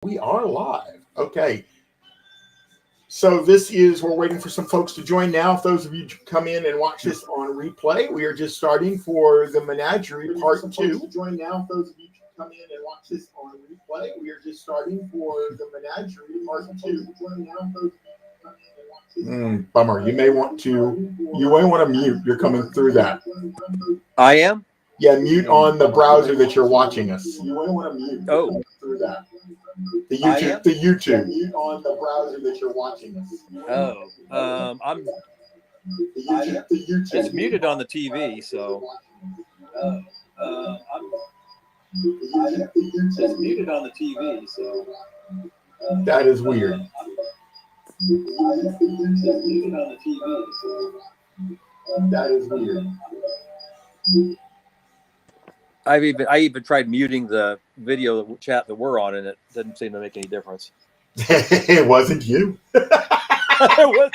We are live. Okay. So we're waiting for some folks to join now. If those of you come in and watch this on replay, we are just starting for the Menagerie Part 2. Join now. If those of you come in and watch this on replay, we are just starting for the Menagerie Part 2. Join now. If those of you come in and watch this bummer. You may want to mute. You're coming through that. I am? Yeah, mute on the browser that you're watching us. You may want to mute. Oh. Through that. The YouTube. Mute on the browser that you're watching us. It's muted on the TV, so. It's muted on the TV, so. That is weird. It's muted on the TV, so. That is weird. I even tried muting the video chat that we're on, and it didn't seem to make any difference. It wasn't you. I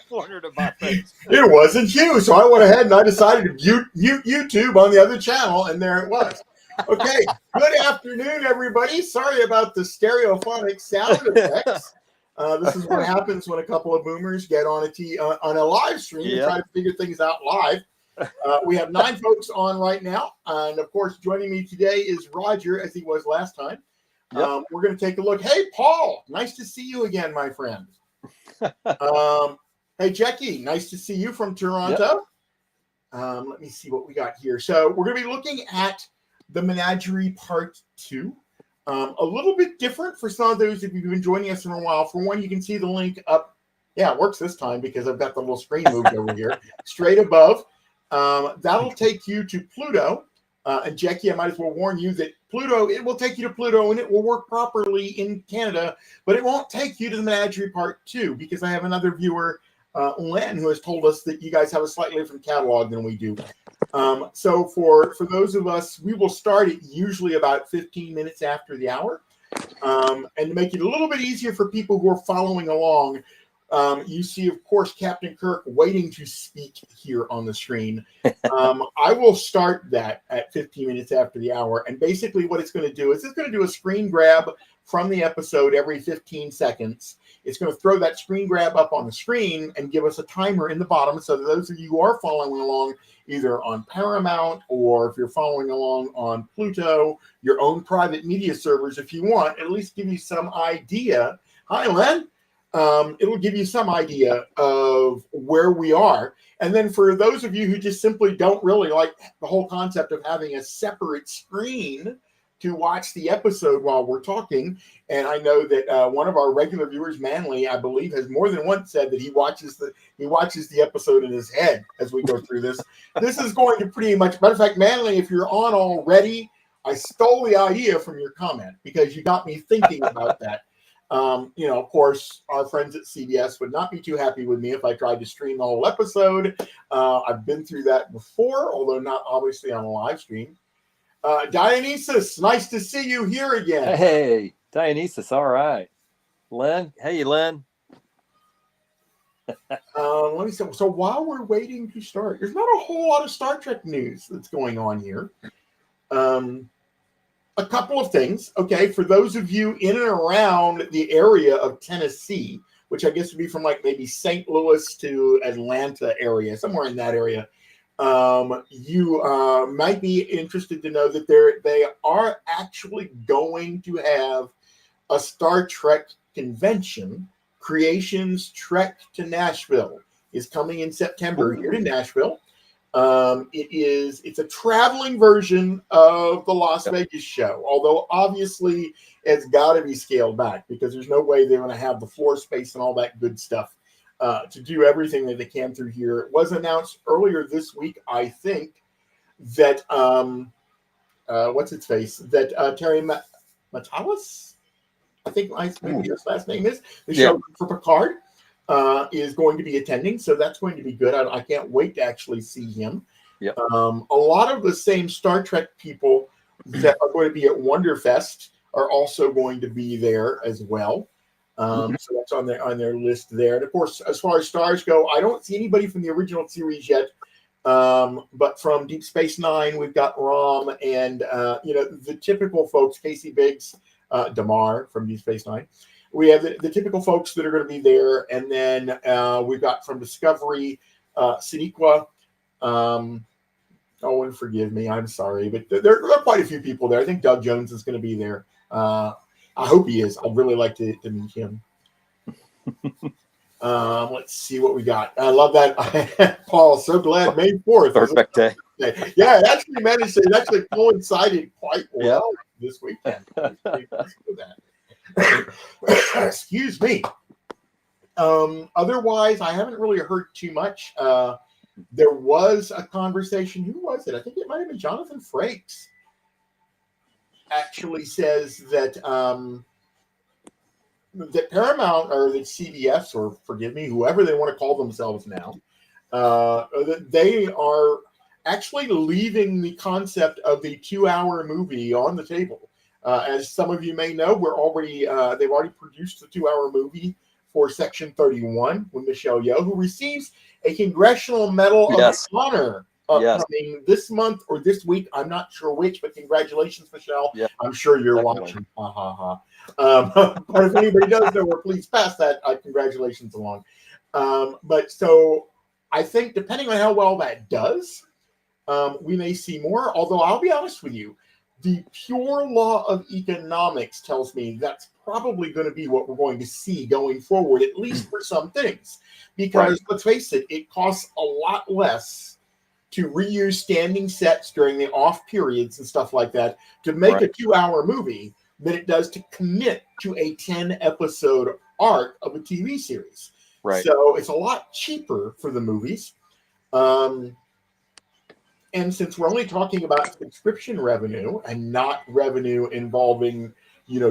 wondered about things. It wasn't you, so I went ahead and I decided to mute YouTube on the other channel, and there it was. Okay, good afternoon, everybody. Sorry about the stereophonic sound effects. This is what happens when a couple of boomers get on a live stream and try to figure things out live. We have 9 folks on right now, and of course, joining me today is Roger, as he was last time. Yep. We're going to take a look. Hey, Paul, nice to see you again, my friend. Hey, Jackie, nice to see you from Toronto. Yep. Let me see what we got here. So we're going to be looking at the Menagerie Part 2. A little bit different for some of those of you who've been joining us for a while. For one, you can see the link up. Yeah, it works this time because I've got the little screen moved over here. Straight above. That'll take you to Pluto. And Jackie, I might as well warn you that it will take you to Pluto and it will work properly in Canada, but it won't take you to the Menagerie Part 2 because I have another viewer, Len, who has told us that you guys have a slightly different catalog than we do. So for those of us, we will start at usually about 15 minutes after the hour. And to make it a little bit easier for people who are following along, you see, of course, Captain Kirk waiting to speak here on the screen. I will start that at 15 minutes after the hour. And basically what it's going to do is it's going to do a screen grab from the episode every 15 seconds. It's going to throw that screen grab up on the screen and give us a timer in the bottom. So that those of you who are following along either on Paramount or if you're following along on Pluto, your own private media servers, if you want, at least give you some idea. Hi, Len. It'll give you some idea of where we are. And then for those of you who just simply don't really like the whole concept of having a separate screen to watch the episode while we're talking, and I know that one of our regular viewers, Manly, I believe, has more than once said that he watches the episode in his head as we go through this. This is going to pretty much, matter of fact, Manly, if you're on already, I stole the idea from your comment because you got me thinking about that. Of course, our friends at CBS would not be too happy with me if I tried to stream the whole episode. I've been through that before, although not obviously on a live stream. Dionysus, nice to see you here again. Hey, Dionysus, all right. Len, hey, Len. Let me see. So while we're waiting to start, there's not a whole lot of Star Trek news that's going on here. A couple of things. Okay, for those of you in and around the area of Tennessee, which I guess would be from like maybe St. Louis to Atlanta area, somewhere in that area, you might be interested to know that they are actually going to have a Star Trek convention. Creations Trek to Nashville is coming in September here in Nashville. It's a traveling version of the Las Vegas show, although obviously it's got to be scaled back because there's no way they're going to have the floor space and all that good stuff to do everything that they can through here. It was announced earlier this week, I think, that Terry Matalas, I think maybe his last name is, the show for Picard, is going to be attending, so that's going to be good. I can't wait to actually see him. Yep. A lot of the same Star Trek people that are going to be at Wonderfest are also going to be there as well. So that's on their list there. And of course, as far as stars go, I don't see anybody from the original series yet. But from Deep Space Nine, we've got Rom and the typical folks, Casey Biggs, Damar from Deep Space Nine. We have the typical folks that are going to be there, and then we've got from Discovery, Siniqua. And forgive me, I'm sorry, but there are quite a few people there. I think Doug Jones is going to be there. I hope he is. I'd really like to meet him. Let's see what we got. I love that. Paul, so glad May 4th. Perfect day. Yeah, it actually managed to. It actually coincided quite well this weekend. Excuse me. Otherwise, I haven't really heard too much. There was a conversation. Who was it? I think it might have been Jonathan Frakes. Actually says that that Paramount or that CBS, or forgive me, whoever they want to call themselves now, that they are actually leaving the concept of the 2-hour movie on the table. As some of you may know, they've already produced the 2-hour movie for Section 31 with Michelle Yeoh, who receives a Congressional Medal of Honor upcoming this month or this week. I'm not sure which, but congratulations, Michelle. Yeah. I'm sure you're watching. Ha ha ha. But if anybody does know her, please pass that congratulations along. But so I think depending on how well that does, we may see more. Although I'll be honest with you, the pure law of economics tells me that's probably going to be what we're going to see going forward, at least for some things. Because let's face it, it costs a lot less to reuse standing sets during the off periods and stuff like that to make a 2-hour movie than it does to commit to a 10-episode arc of a TV series. Right. So it's a lot cheaper for the movies. And since we're only talking about subscription revenue and not revenue involving,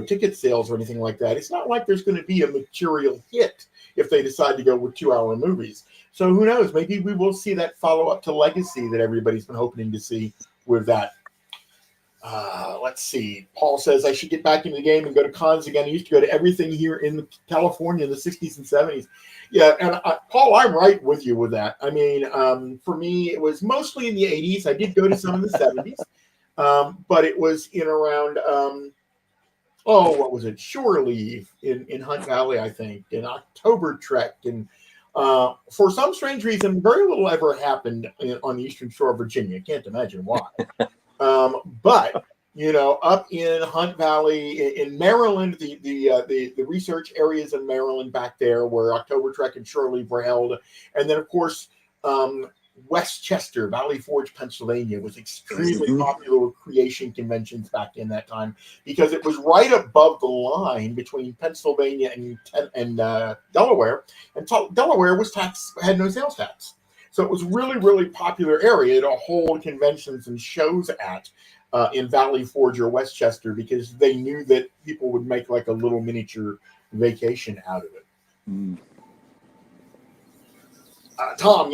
ticket sales or anything like that, it's not like there's going to be a material hit if they decide to go with 2-hour movies. So who knows? Maybe we will see that follow-up to Legacy that everybody's been hoping to see with that. Let's see. Paul says, I should get back into the game and go to cons again. I used to go to everything here in California in the 60s and 70s. Yeah, and Paul, I'm right with you with that. I mean, for me, it was mostly in the 80s. I did go to some in the 70s, but it was in around, what was it? Shore Leave in Hunt Valley, I think, and October Trek. And for some strange reason, very little ever happened on the Eastern Shore of Virginia. Can't imagine why. But up in Hunt Valley in Maryland, the research areas in Maryland back there where October Trek and Shore Leave were held, and then of course Westchester, Valley Forge, Pennsylvania was extremely popular with creation conventions back in that time because it was right above the line between Pennsylvania and Delaware, and Delaware had no sales tax. So it was really, really popular area to hold conventions and shows at in Valley Forge or Westchester because they knew that people would make like a little miniature vacation out of it. Tom,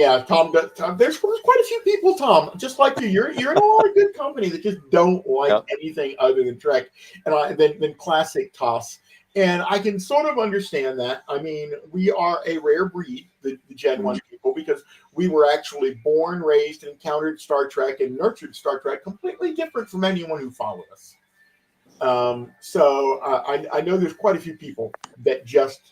there's quite a few people, Tom, just like you. You're in a lot of good company that just don't like anything other than Trek and then classic TOS. And I can sort of understand that. I mean, we are a rare breed, the Gen 1 people, because we were actually born, raised, and encountered Star Trek and nurtured Star Trek completely different from anyone who followed us. So I know there's quite a few people that just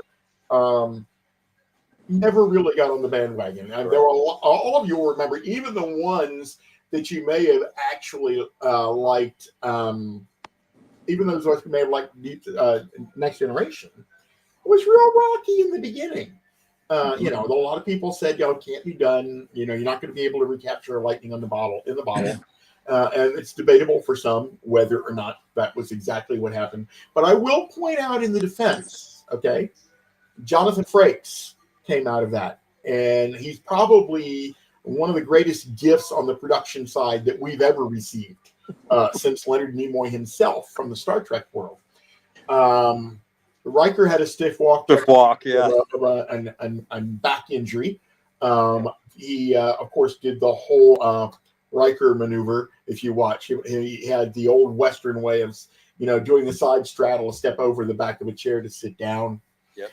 never really got on the bandwagon. And there were all of you will remember, even the ones that you may have actually liked, even those of us who may have liked Next Generation, it was real rocky in the beginning. A lot of people said, it can't be done. You're not going to be able to recapture lightning in the bottle. And it's debatable for some whether or not that was exactly what happened. But I will point out in the defense, Jonathan Frakes came out of that. And he's probably one of the greatest gifts on the production side that we've ever received since Leonard Nimoy himself from the Star Trek world. Riker had a stiff walk, and back injury. He, of course, did the whole Riker maneuver. If you watch, he had the old Western way of, doing the side straddle, step over the back of a chair to sit down. Yep.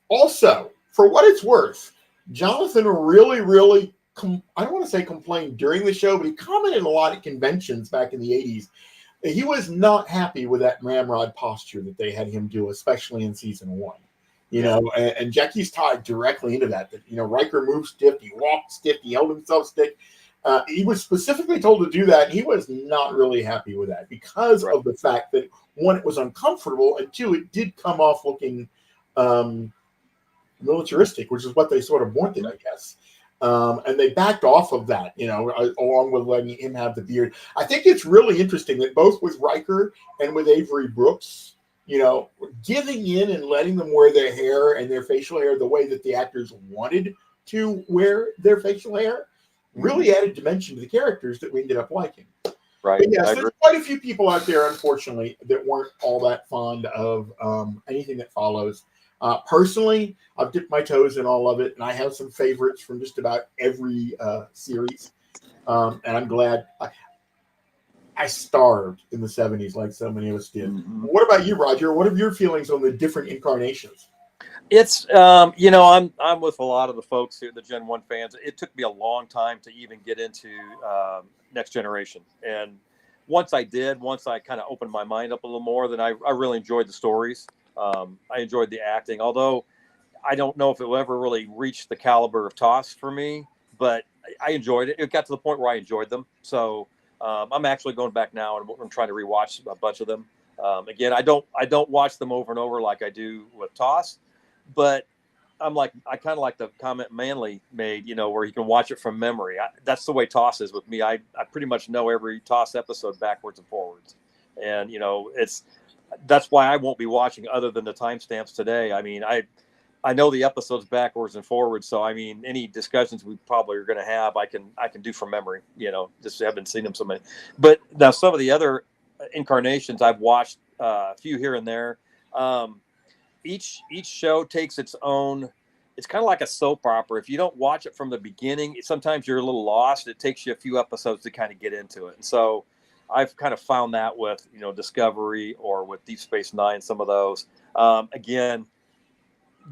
Also, for what it's worth, Jonathan really, really, I don't want to say complained during the show, but he commented a lot at conventions back in the 80s he was not happy with that ramrod posture that they had him do, especially in season 1. You know, and Jackie's tied directly into that. That, you know, Riker moved stiff, he walked stiff, he held himself stiff. He was specifically told to do that, and he was not really happy with that because of the fact that, one, it was uncomfortable, and two, it did come off looking militaristic, which is what they sort of wanted, I guess. And they backed off of that, you know, along with letting him have the beard. I think it's really interesting that both with Riker and with Avery Brooks, you know, giving in and letting them wear their hair and their facial hair the way that the actors wanted to wear their facial hair really added dimension to the characters that we ended up liking. Right. But yes, there's quite a few people out there, unfortunately, that weren't all that fond of anything that follows. Personally, I've dipped my toes in all of it, and I have some favorites from just about every series. And I'm glad I starved in the 70s like so many of us did. What about you, Roger? What are your feelings on the different incarnations? It's you know, I'm with a lot of the folks here, the Gen 1 fans. It took me a long time to even get into Next Generation. And once I kind of opened my mind up a little more, then I really enjoyed the stories. I enjoyed the acting, although I don't know if it will ever really reach the caliber of TOS for me, but I enjoyed it. It got to the point where I enjoyed them. So I'm actually going back now and I'm trying to rewatch a bunch of them. Again, I don't watch them over and over like I do with TOS, but I kind of like the comment Manley made, you know, where you can watch it from memory. That's the way TOS is with me. I pretty much know every TOS episode backwards and forwards. And, you know, that's why I won't be watching other than the timestamps today. I mean, I know the episodes backwards and forwards. So, I mean, any discussions we probably are going to have, I can do from memory, you know, just haven't seen them so many. But now some of the other incarnations I've watched a few here and there. Each show takes its own. It's kind of like a soap opera. If you don't watch it from the beginning, sometimes you're a little lost. It takes you a few episodes to kind of get into it. And so I've kind of found that with, you know, Discovery or with Deep Space Nine, some of those. Again,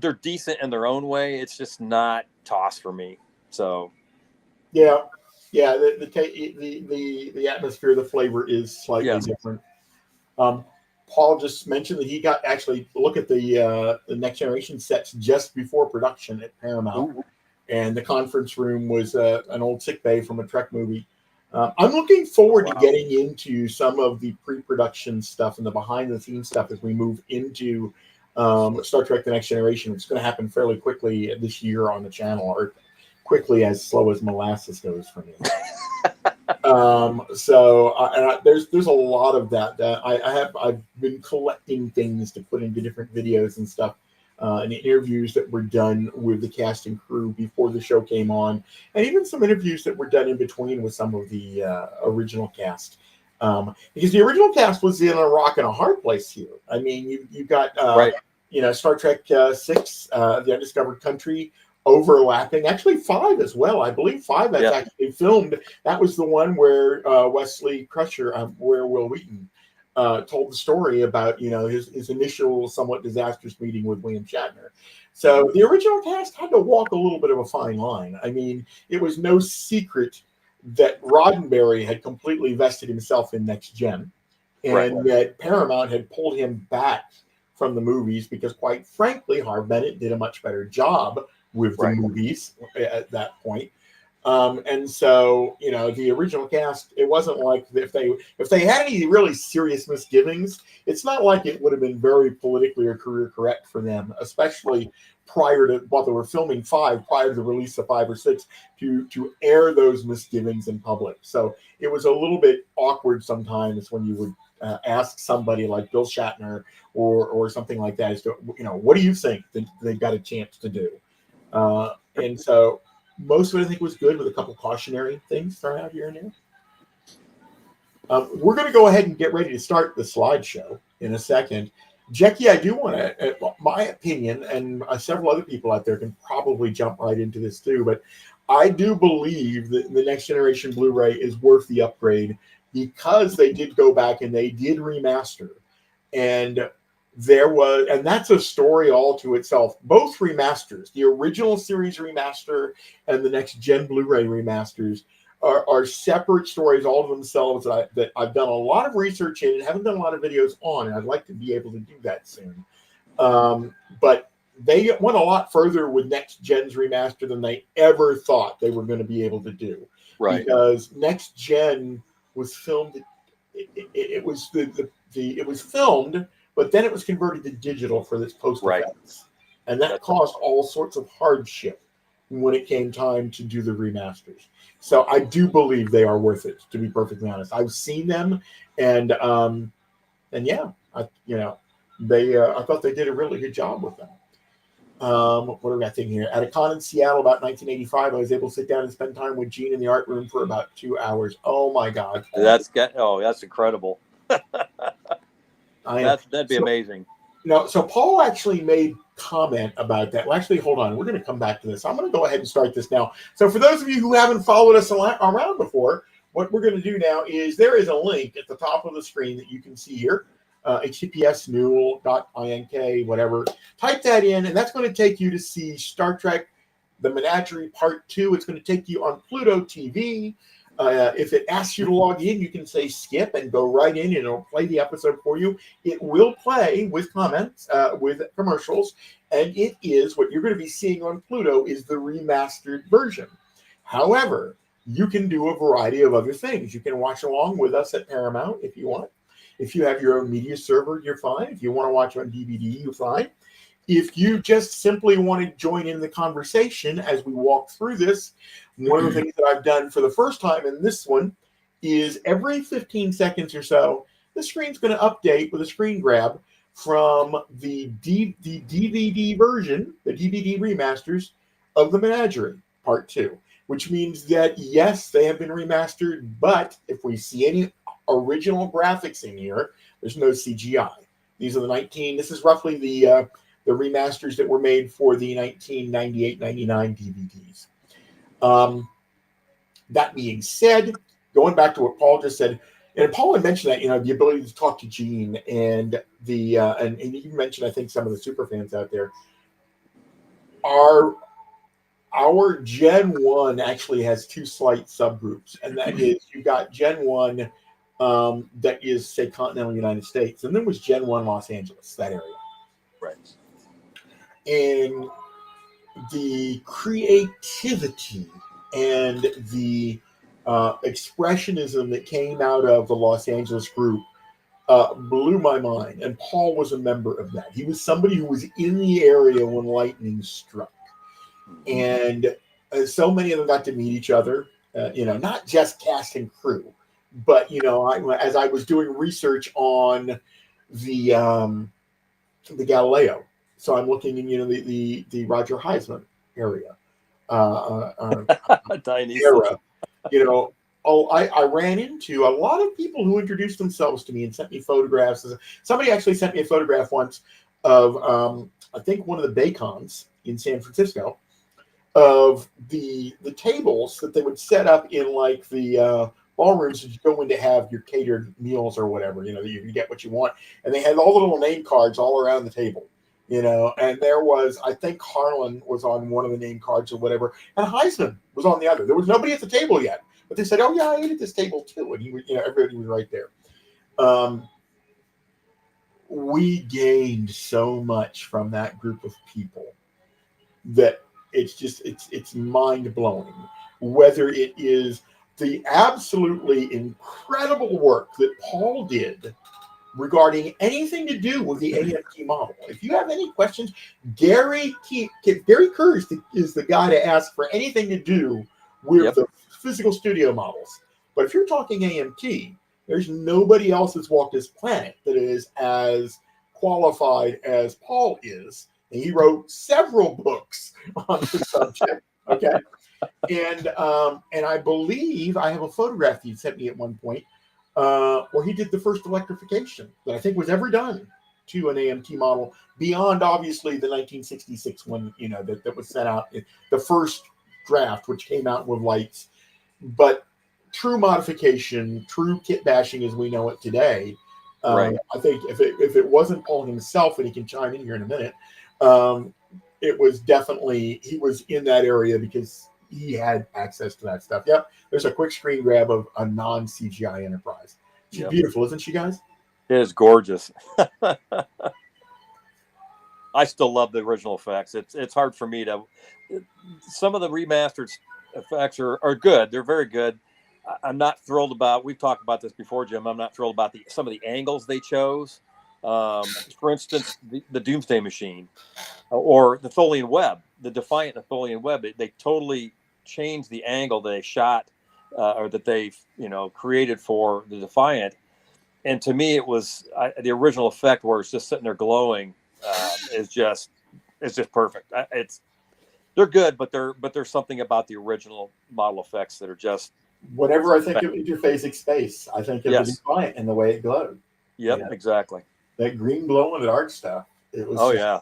they're decent in their own way. It's just not TOS for me. So yeah, the atmosphere, the flavor is slightly different. Paul just mentioned that he got actually look at the Next Generation sets just before production at Paramount, and the conference room was an old sick bay from a Trek movie. I'm looking forward to getting into some of the pre-production stuff and the behind-the-scenes stuff as we move into Star Trek: The Next Generation. It's going to happen fairly quickly this year on the channel, or quickly as slow as molasses goes for me. There's a lot of that. I've been collecting things to put into different videos and stuff, and interviews that were done with the cast and crew before the show came on, and even some interviews that were done in between with some of the original cast. Because the original cast was in a rock and a hard place here. I mean, you got you know, Star Trek 6, The Undiscovered Country, overlapping, actually 5 as well. I believe 5 that's actually filmed. That was the one where Wesley Crusher, where Will Wheaton told the story about, you know, his initial somewhat disastrous meeting with William Shatner. So the original cast had to walk a little bit of a fine line. I mean, it was no secret that Roddenberry had completely vested himself in Next Gen, and that Paramount had pulled him back from the movies because, quite frankly, Harve Bennett did a much better job with the movies at that point. And so, you know, the original cast, it wasn't like if they had any really serious misgivings, it's not like it would have been very politically or career correct for them, especially prior to, while they were filming 5, prior to the release of 5 or 6, to air those misgivings in public. So it was a little bit awkward sometimes when you would ask somebody like Bill Shatner or something like that as to, you know, what do you think that they've got a chance to do? And so most of it, I think, was good, with a couple cautionary things thrown out here and there. We're going to go ahead and get ready to start the slideshow in a second. Jackie, I do want to, my opinion, and several other people out there can probably jump right into this too, but I do believe that the Next Generation Blu-ray is worth the upgrade because they did go back and they did remaster. And that's a story all to itself. Both remasters, the original series remaster and the Next Gen Blu-ray remasters, are separate stories all to themselves that I've done a lot of research in and haven't done a lot of videos on, and I'd like to be able to do that soon. But they went a lot further with Next Gen's remaster than they ever thought they were going to be able to do. Right. Because Next Gen was filmed, it was filmed, but then it was converted to digital for this post effects, and that caused all sorts of hardship when it came time to do the remasters. So I do believe they are worth it, to be perfectly honest. I've seen them, and yeah, I thought they did a really good job with them. What do we got thinking here? At a con in Seattle about 1985, I was able to sit down and spend time with Gene in the art room for about 2 hours. Oh my God. That's incredible. That'd be amazing. So Paul actually made comment about that. Well, actually, hold on. We're going to come back to this. I'm going to go ahead and start this now. So for those of you who haven't followed us around before, what we're going to do now is there is a link at the top of the screen that you can see here. https://newell.ink, whatever. Type that in, and that's going to take you to see Star Trek, the Menagerie Part 2. It's going to take you on Pluto TV. If it asks you to log in, you can say skip and go right in, and it'll play the episode for you. It will play with comments, with commercials, and it is what you're going to be seeing on Pluto is the remastered version. However, you can do a variety of other things. You can watch along with us at Paramount if you want. If you have your own media server, you're fine. If you want to watch on DVD, you're fine. If you just simply want to join in the conversation as we walk through this, one of the things that I've done for the first time in this one is every 15 seconds or so, the screen's going to update with a screen grab from the DVD version, the DVD remasters of the Menagerie Part 2, which means that, yes, they have been remastered, but if we see any original graphics in here, there's no CGI. These are this is roughly the remasters that were made for the 1998-99 DVDs. That being said, going back to what Paul just said, and Paul had mentioned that, the ability to talk to Gene and and you mentioned, I think, some of the super fans out there. Our Gen 1 actually has two slight subgroups, and that is you've got Gen 1 that is, say, continental United States, and then was Gen 1 Los Angeles, that area. Right. And the creativity and the expressionism that came out of the Los Angeles group blew my mind. And Paul was a member of that. He was somebody who was in the area when lightning struck. And so many of them got to meet each other, not just cast and crew, but, as I was doing research on the Galileo, so I'm looking in, the Roger Heisman area, era. I ran into a lot of people who introduced themselves to me and sent me photographs. Somebody actually sent me a photograph once of, I think, one of the Bacons in San Francisco, of the tables that they would set up in like the ballrooms that you go in to have your catered meals or whatever, you can get what you want. And they had all the little name cards all around the table, and there was, I think Harlan was on one of the name cards or whatever, and Heisman was on the other. There was nobody at the table yet, but they said, oh yeah, I ate at this table too. And he was, everybody was right there. We gained so much from that group of people that it's mind blowing, whether it is the absolutely incredible work that Paul did regarding anything to do with the AMT model. If you have any questions, Gary Kerr is the guy to ask for anything to do with the physical studio models. But if you're talking AMT, there's nobody else that's walked this planet that is as qualified as Paul is. And he wrote several books on the subject. Okay. And I believe I have a photograph he sent me at one point where he did the first electrification that I think was ever done to an AMT model, beyond obviously the 1966 one, that was sent out, the first draft, which came out with lights. But true modification, true kit bashing as we know it today. I think if it wasn't Paul himself, and he can chime in here in a minute, it was definitely, he was in that area because he had access to that stuff. Yep. There's a quick screen grab of a non-CGI Enterprise. She's beautiful, isn't she, guys? It is gorgeous. I still love the original effects. It's hard for me to. Some of the remastered effects are good. They're very good. I'm not thrilled about. We've talked about this before, Jim. I'm not thrilled about some of the angles they chose. For instance, the Doomsday Machine or the Tholian Web, the Defiant and the Tholian Web. They totally changed the angle they shot or that they created for the Defiant. And to me, it was the original effect where it's just sitting there glowing. Is just perfect. They're good, but there's something about the original model effects that are just whatever. I think of interphasic space. I think of the Defiant and the way it glowed. Yep, exactly. That green glow in the dark stuff. It was. Oh yeah.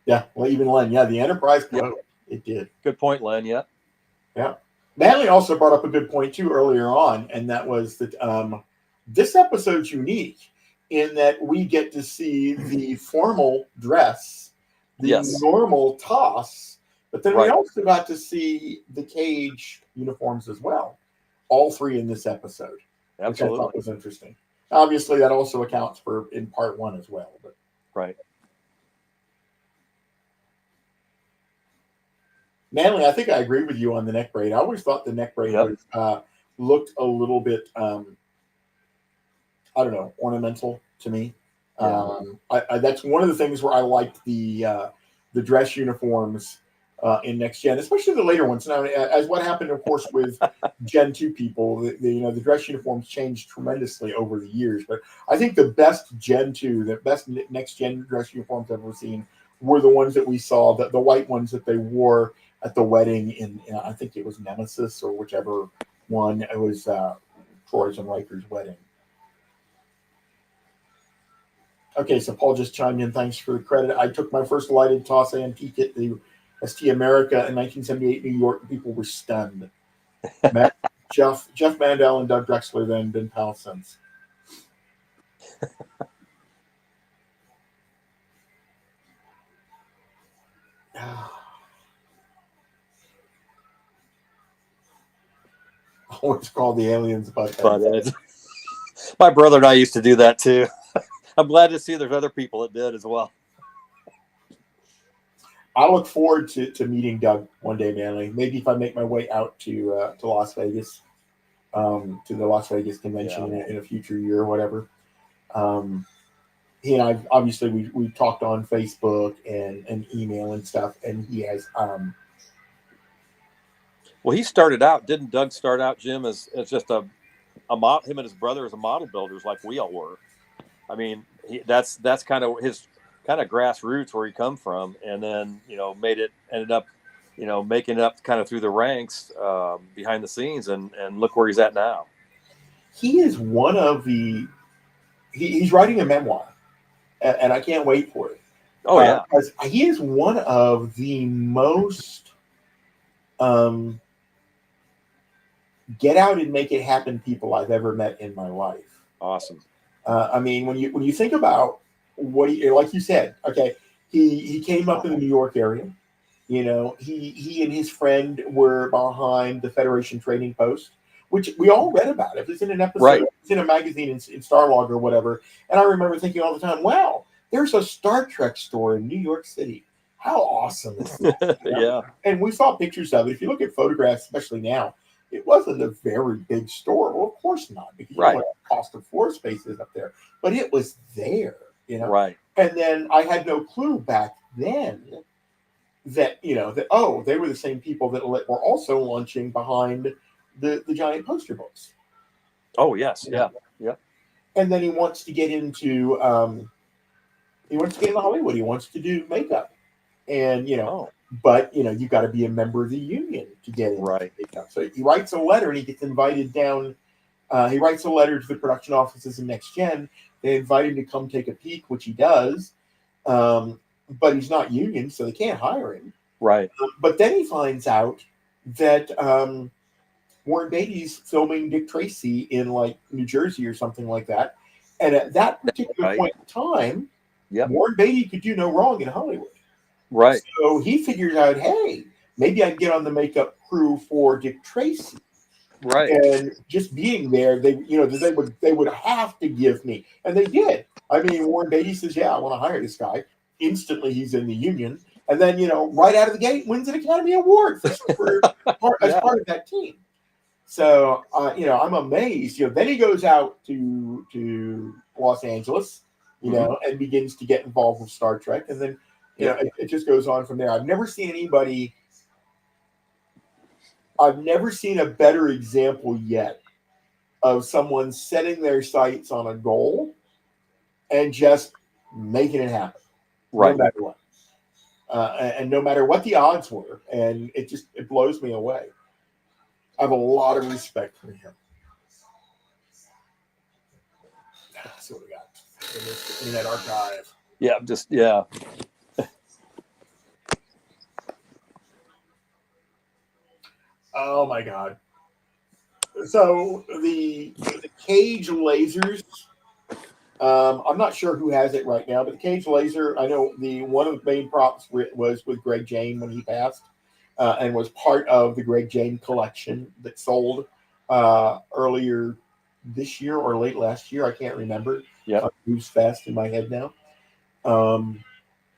Yeah. Well, even Len. Yeah, the Enterprise glowed. Yep. It did. Good point, Len. Yeah. Yeah. Manley also brought up a good point too earlier on, and that was that this episode's unique in that we get to see the formal dress, the normal toss, but then we also got to see the cage uniforms as well. All three in this episode. Absolutely. Which I thought was interesting. Obviously, that also accounts for in part one as well. But. Right. Manley, I think I agree with you on the neck braid. I always thought the neck braid looked a little bit, I don't know, ornamental to me. That's one of the things where I liked the dress uniforms in Next Gen, especially the later ones. Now, as what happened, of course, with Gen 2 people, the dress uniforms changed tremendously over the years. But I think the best Gen 2, the best Next Gen dress uniforms I've ever seen were the ones that we saw, the white ones that they wore at the wedding in I think it was Nemesis or whichever one. It was Troy's and Riker's wedding. Okay, so Paul just chimed in. Thanks for the credit. I took my first lighted toss antique at the ST America in 1978 New York. People were stunned. Jeff Mandel and Doug Drexler then been pals since. I always call the aliens buttheads. My brother and I used to do that too. I'm glad to see there's other people that did as well. I look forward to meeting Doug one day, Manley. Maybe if I make my way out to Las Vegas, to the Las Vegas convention in a future year or whatever. He and I, obviously, we talked on Facebook and email and stuff, and he has. Well, he started out. Didn't Doug start out, Jim, as just a model? Him and his brother as a model builders, like we all were. I mean, that's kind of his kind of grassroots where he come from, and then ended up making it up kind of through the ranks behind the scenes, and look where he's at now. He is one of the. He's writing a memoir, and I can't wait for it. Oh yeah, because he is one of the most get out and make it happen people I've ever met in my life. Awesome. I mean, when you think about what like you said, okay, he came up in the New York area. He and his friend were behind the Federation Trading Post, which we all read about. It was in an episode, it's in a magazine in Starlog or whatever. And I remember thinking all the time, wow, there's a Star Trek store in New York City. How awesome is that? Yeah. And we saw pictures of it. If you look at photographs, especially now, it wasn't a very big store. Well, of course not, because you know what the cost of floor space is up there. But it was there, Right. And then I had no clue back then that, they were the same people that were also launching behind the giant poster books. Oh, yes. Yeah. Yeah. And then he wants to get into Hollywood. He wants to do makeup. And, but, you got to be a member of the union to get into makeup. So he writes a letter and he gets invited down. He writes a letter to the production offices in Next Gen. They invite him to come take a peek, which he does. But he's not union, so they can't hire him. Right. But then he finds out that Warren Beatty's filming Dick Tracy in like New Jersey or something like that. And at that particular point in time, Warren Beatty could do no wrong in Hollywood. Right. So he figures out, hey, maybe I'd get on the makeup crew for Dick Tracy. Right. And just being there, they would have to give me, and they did. I mean, Warren Beatty says, "Yeah, I want to hire this guy." Instantly, he's in the union, and then right out of the gate, wins an Academy Award as part of that team. So, I'm amazed. Then he goes out to Los Angeles, and begins to get involved with Star Trek, and then it just goes on from there. I've never seen a better example yet of someone setting their sights on a goal and just making it happen, Right. no matter what, and no matter what the odds were. And it blows me away. I have a lot of respect for him. That's what we got in this Internet Archive. Yeah. Oh my God. So the Cage lasers, I'm not sure who has it right now, but the Cage laser, I know one of the main props was with Greg Jane when he passed, and was part of the Greg Jane collection that sold earlier this year or late last year. I can't remember. Yeah. Moves fast in my head now.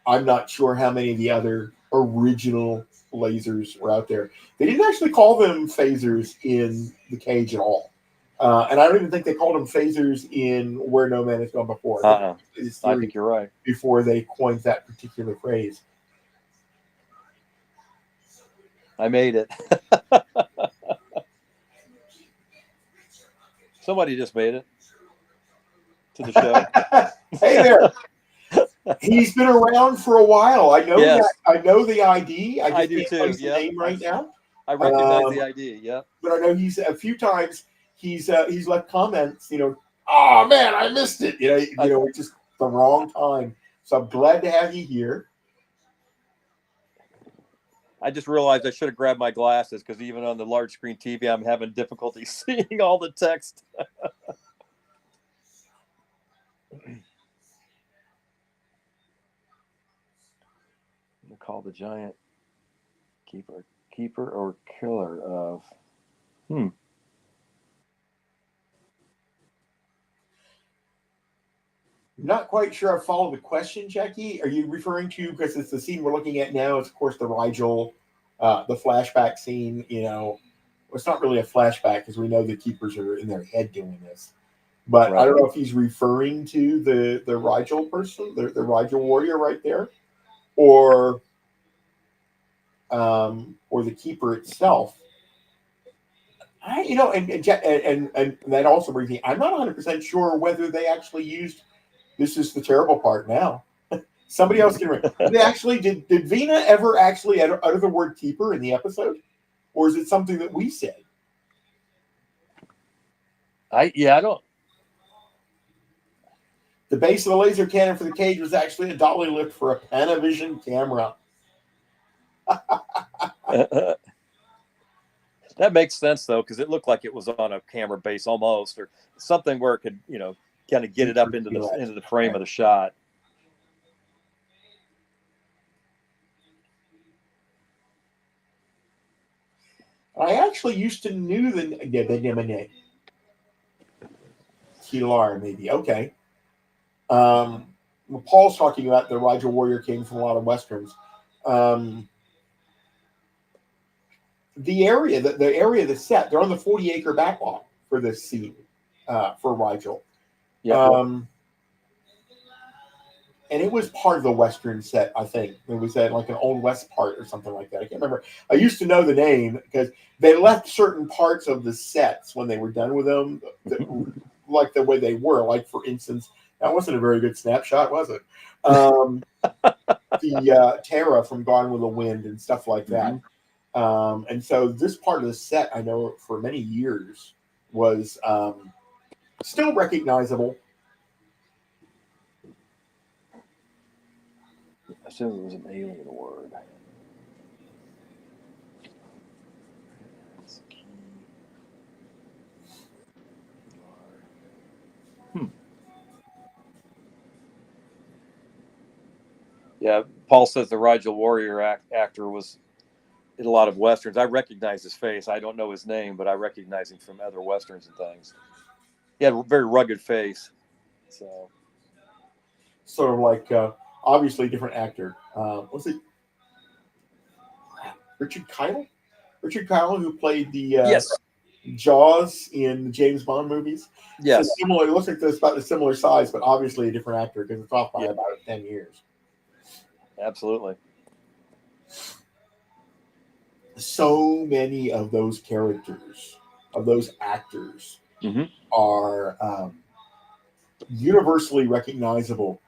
I'm not sure how many of the other original lasers were out there. They didn't actually call them phasers in the Cage at all. And I don't even think they called them phasers in Where No Man Has Gone Before. I think you're right. Before they coined that particular phrase. I made it. Somebody just made it to the show. Hey there. He's been around for a while. I know Yes. that. I know the ID. I do can't too. place the name right now. I recognize the ID. Yeah. But I know he's a few times he's left comments. Oh man, I missed it. It's just the wrong time. So I'm glad to have you here. I just realized I should have grabbed my glasses because even on the large screen TV, I'm having difficulty seeing all the text. We'll call the giant keeper or killer of. Not quite sure I follow the question, Jackie. Are you referring to, because it's the scene we're looking at now, it's of course the Rigel, the flashback scene. It's not really a flashback because we know the keepers are in their head doing this. But right. I don't know if he's referring to the Rigel person, the Rigel warrior right there, or the keeper itself. And that also brings me. I'm not 100% sure whether they actually used. This is the terrible part now. Somebody else can remember. They actually did Vina ever actually utter the word keeper in the episode? Or is it something that we said? I don't. The base of the laser cannon for the Cage was actually a dolly lift for a Panavision camera. That makes sense though, because it looked like it was on a camera base almost, or something where it could, kind of get it up into the frame of the shot. I actually used to knew the Nemane. Kilar, maybe. Okay. Paul's talking about the Rigel Warrior came from a lot of westerns. The area of the set, they're on the 40-acre backlot for this scene for Rigel. Yeah. And it was part of the Western set, I think. It was at like an Old West part or something like that. I can't remember. I used to know the name because they left certain parts of the sets when they were done with them, like the way they were. Like, for instance, that wasn't a very good snapshot, was it? The Terra from Gone with the Wind and stuff like that. And so this part of the set, I know for many years, was still recognizable. I assume it was an alien word. Yeah, Paul says the Rigel Warrior actor was in a lot of westerns. I recognize his face. I don't know his name, but I recognize him from other westerns and things. He had a very rugged face. So Sort of like obviously different actor. Was it Richard Kyle? Richard Kyle, who played the yes, Jaws in the James Bond movies. So yes, similar. It looks like it's about a similar size, but obviously a different actor because it's off by yeah, about 10 years. absolutely. So many of those characters, of those actors, Mm-hmm. are universally recognizable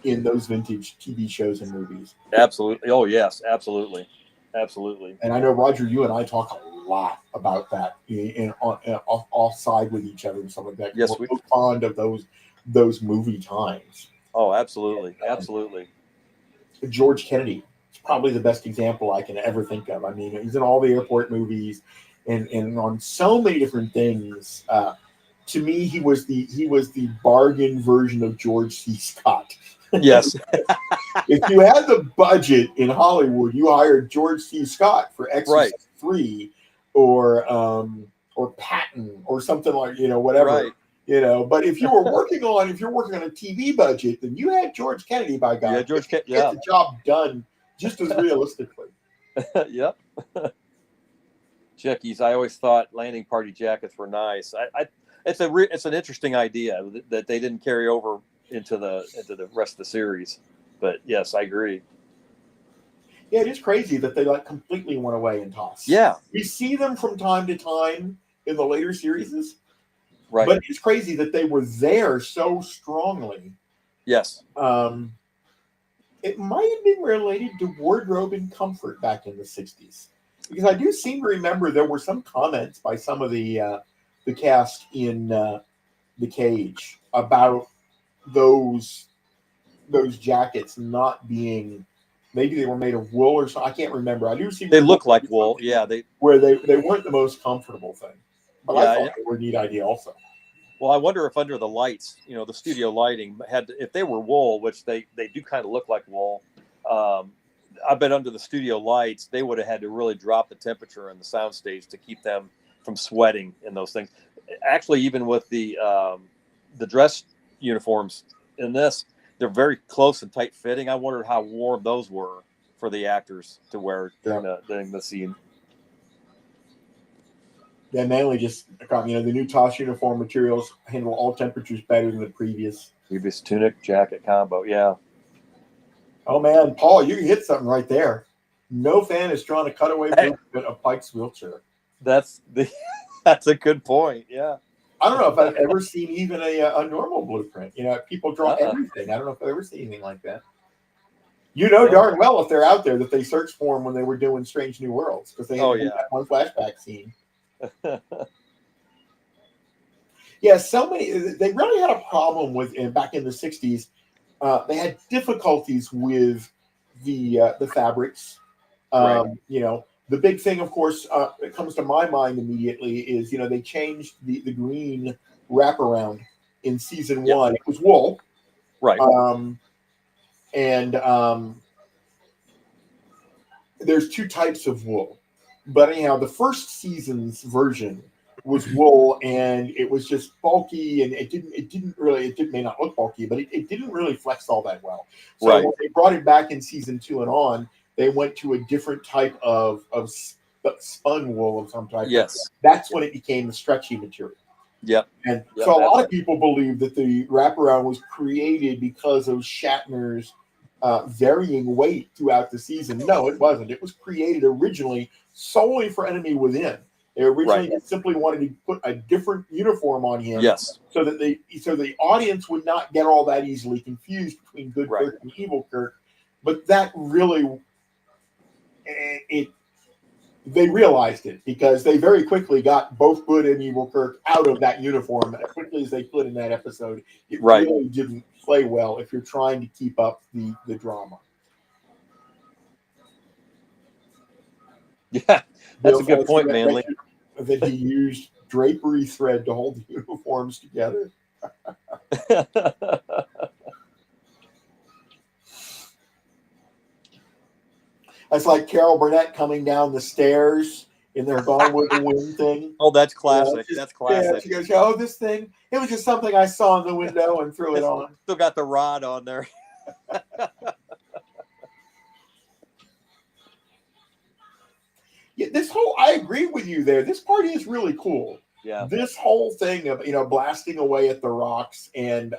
in those vintage TV shows and movies. Absolutely. Oh yes, absolutely, absolutely. And I know, Roger, you and I talk a lot about that offside with each other and stuff like that. Yes, We're both fond of those movie times. Oh, absolutely, absolutely. George Kennedy is probably the best example I can ever think of. I mean, he's in all the airport movies and on so many different things. To me, he was the bargain version of George C. Scott. Yes. If you had the budget in Hollywood, you hired George C. Scott for Exorcist Right. 3 or Patton or something like, whatever. Right. But if you're working on a TV budget, then you had George Kennedy, by God. Yeah, George Kennedy. Get the job done just as realistically. Yep. Chickies. I always thought landing party jackets were nice. It's an interesting idea that they didn't carry over into the rest of the series. But yes, I agree. Yeah, it is crazy that they completely went away and tossed. Yeah. We see them from time to time in the later series. Right. But it's crazy that they were there so strongly. Yes. It might have been related to wardrobe and comfort back in the 60s. Because I do seem to remember there were some comments by some of the cast in The Cage about those jackets not being, maybe they were made of wool or something. I can't remember. I do see they look like wool. Yeah, they weren't the most comfortable thing. But yeah, I thought they were a neat idea also. Well, I wonder if under the lights, the studio lighting if they were wool, which they do kind of look like wool. I bet under the studio lights, they would have had to really drop the temperature in the soundstage to keep them from sweating in those things. Actually, even with the dress uniforms in this, they're very close and tight fitting. I wondered how warm those were for the actors to wear during the scene. Yeah, mainly just the new TOS uniform materials handle all temperatures better than the previous tunic jacket combo. Yeah. Oh man, Paul, you hit something right there. No fan is drawn a cutaway blueprint of Pike's wheelchair. That's a good point. Yeah. I don't know if I've ever seen even a normal blueprint. People draw everything. I don't know if I've ever seen anything like that. Darn well if they're out there that they searched for them when they were doing Strange New Worlds because they had that one flashback scene. Yeah, so many. They really had a problem with back in the 60s. They had difficulties with the fabrics. Right. The big thing, of course, that comes to my mind immediately is they changed the green wraparound in season 1. It was wool, right? And there's 2 types of wool, but anyhow, the first season's version was wool, and it was just bulky, and it may not look bulky, but it didn't really flex all that well. So when they brought it back in season 2 and on, they went to a different type of spun wool of some type. Yes. That's when it became the stretchy material. Yep. And so a lot of people believe that the wraparound was created because of Shatner's varying weight throughout the season. No, it wasn't. It was created originally solely for Enemy Within. They originally simply wanted to put a different uniform on him, so that the audience would not get all that easily confused between good Kirk and evil Kirk. But that really, they realized it because they very quickly got both good and evil Kirk out of that uniform as quickly as they could in that episode. It really didn't play well if you're trying to keep up the drama. Yeah, that's a good point, Manly. That he used drapery thread to hold the uniforms together. That's like Carol Burnett coming down the stairs in their Gone with the Wind thing. Oh, that's You know, classic. just, That's yeah, classic. she goes, "Oh, this thing. It was just something I saw in the window and threw it on." Still got the rod on there. Yeah, I agree with you there. This party is really cool. Yeah. This whole thing of blasting away at the rocks and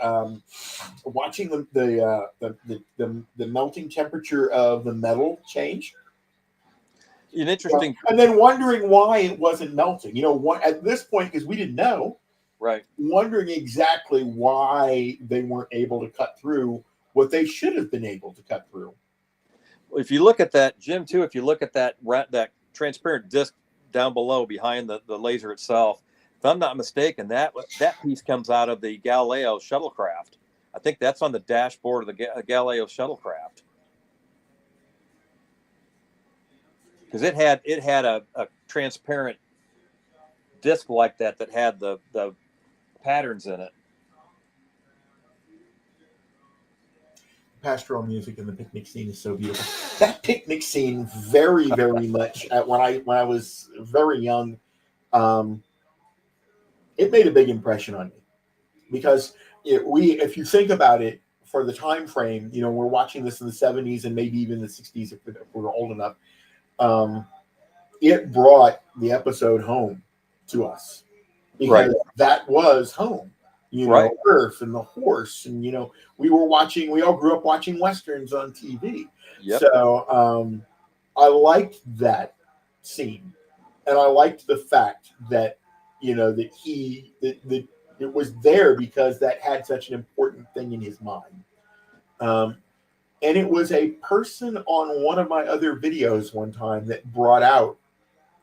watching the melting temperature of the metal change. An interesting, and then wondering why it wasn't melting. At this point, because we didn't know, right? Wondering exactly why they weren't able to cut through what they should have been able to cut through. If you look at that, Jim, too, if you look at that transparent disc down below behind the laser itself, if I'm not mistaken, that piece comes out of the Galileo shuttlecraft. I think that's on the dashboard of the Galileo shuttlecraft. Because it had a transparent disc like that had the patterns in it. Pastoral music in the picnic scene is so beautiful. That picnic scene, very, very much when I was very young, it made a big impression on me because if you think about it, for the time frame, we're watching this in the 70s and maybe even the 60s if we're old enough. It brought the episode home to us because that was home. Earth and the horse, and we all grew up watching westerns on TV. Yep. So I liked that scene, and I liked the fact that that it was there because that had such an important thing in his mind. And it was a person on one of my other videos one time that brought out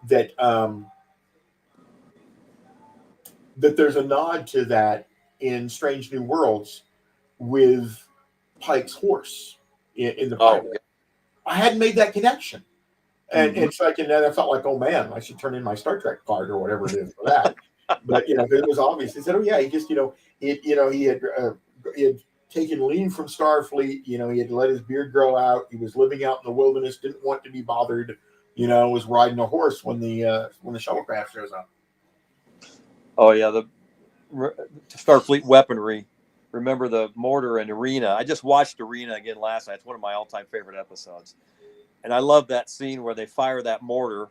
that that there's a nod to that in Strange New Worlds with Pike's horse in the pilot. I hadn't made that connection. And it's like, and then I felt like, oh man, I should turn in my Star Trek card or whatever it is for that. But it was obvious. He said, oh yeah, he just he had taken leave from Starfleet. He had let his beard grow out. He was living out in the wilderness, didn't want to be bothered. Was riding a horse when the shuttlecraft shows up. Oh yeah, the Starfleet weaponry. Remember the mortar and Arena? I just watched Arena again last night. It's one of my all-time favorite episodes, and I love that scene where they fire that mortar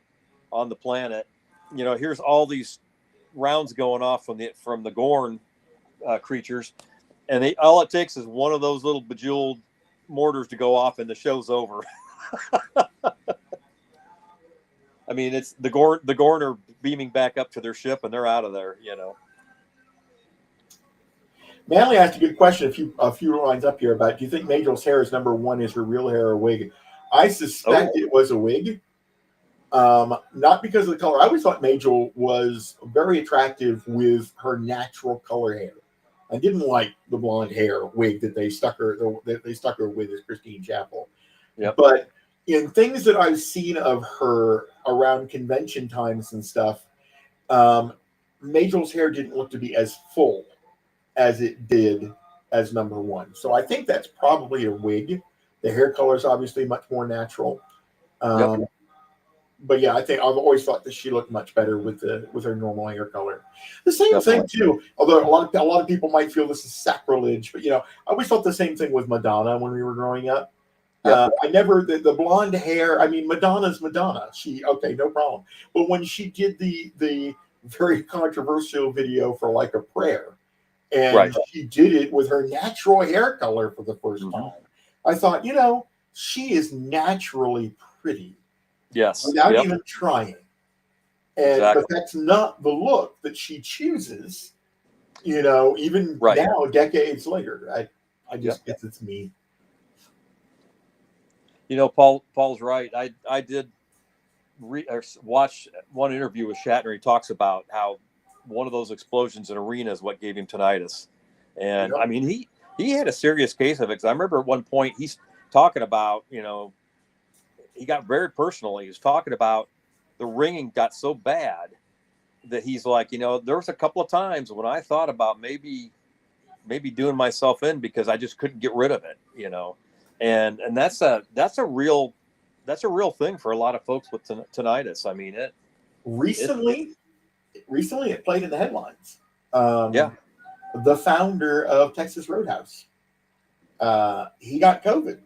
on the planet. Here's all these rounds going off from the Gorn creatures, and all it takes is one of those little bejeweled mortars to go off, and the show's over. I mean, it's the Gorn are beaming back up to their ship, and they're out of there. Manley asked a good question a few lines up here about, do you think Major's hair is number one? Is her real hair a wig? I suspect it was a wig. Not because of the color. I always thought Major was very attractive with her natural color hair. I didn't like the blonde hair wig that they stuck her with as Christine Chapel. Yep. But in things that I've seen of her around convention times and stuff, Major's hair didn't look to be as full as it did as number one. So I think that's probably a wig. The hair color is obviously much more natural. But yeah, I think I've always thought that she looked much better with her normal hair color. The same thing too. Although a lot of people might feel this is sacrilege, but I always thought the same thing with Madonna when we were growing up. I never the blonde hair. I mean, Madonna's Madonna. No problem. But when she did the very controversial video for Like a Prayer, and she did it with her natural hair color for the first time, I thought, she is naturally pretty. Yes. Without even trying. But that's not the look that she chooses, even now, decades later. I just guess it's me. Paul's right. I did watch one interview with Shatner. He talks about how one of those explosions in Arena is what gave him tinnitus. And I mean, he had a serious case of it. 'Cause I remember at one point he's talking about, he got very personal. He was talking about the ringing got so bad that he's like, there was a couple of times when I thought about maybe doing myself in because I just couldn't get rid of it, and that's a real that's a real thing for a lot of folks with tinnitus. I mean, Recently it played in the headlines. Yeah. The founder of Texas Roadhouse, he got COVID,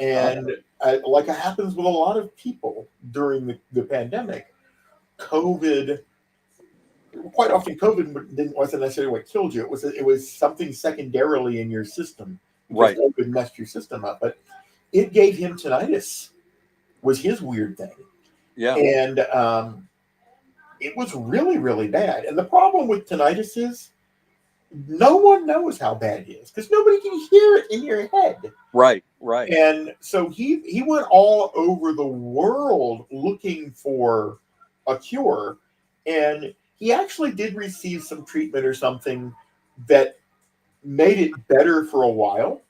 and like it happens with a lot of people during the pandemic, COVID. Quite often, COVID wasn't necessarily what killed you. It was something secondarily in your system because Right. COVID messed your system up. But it gave him tinnitus. Was his weird thing. Yeah. And it was really, really bad. And the problem with tinnitus is no one knows how bad it is because nobody can hear it in your head. Right. Right. And so he went all over the world looking for a cure. And he actually did receive some treatment or something that made it better for a while.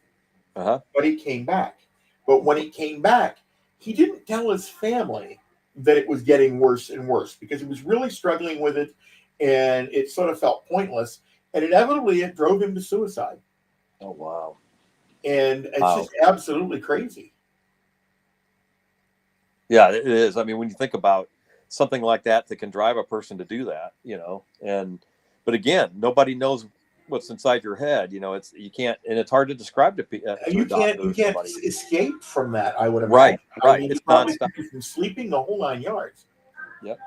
But he came back. But when he came back, he didn't tell his family that it was getting worse and worse because he was really struggling with it, and it sort of felt pointless. And inevitably, it drove him to suicide. Oh, wow. And it's just absolutely crazy. Yeah, it is. I mean, when you think about something like that can drive a person to do that, but again, nobody knows what's inside your head. You can't, and it's hard to describe to people. You can't escape from that, I would imagine. Right. I mean, it's probably from sleeping the whole 9 yards. Yep.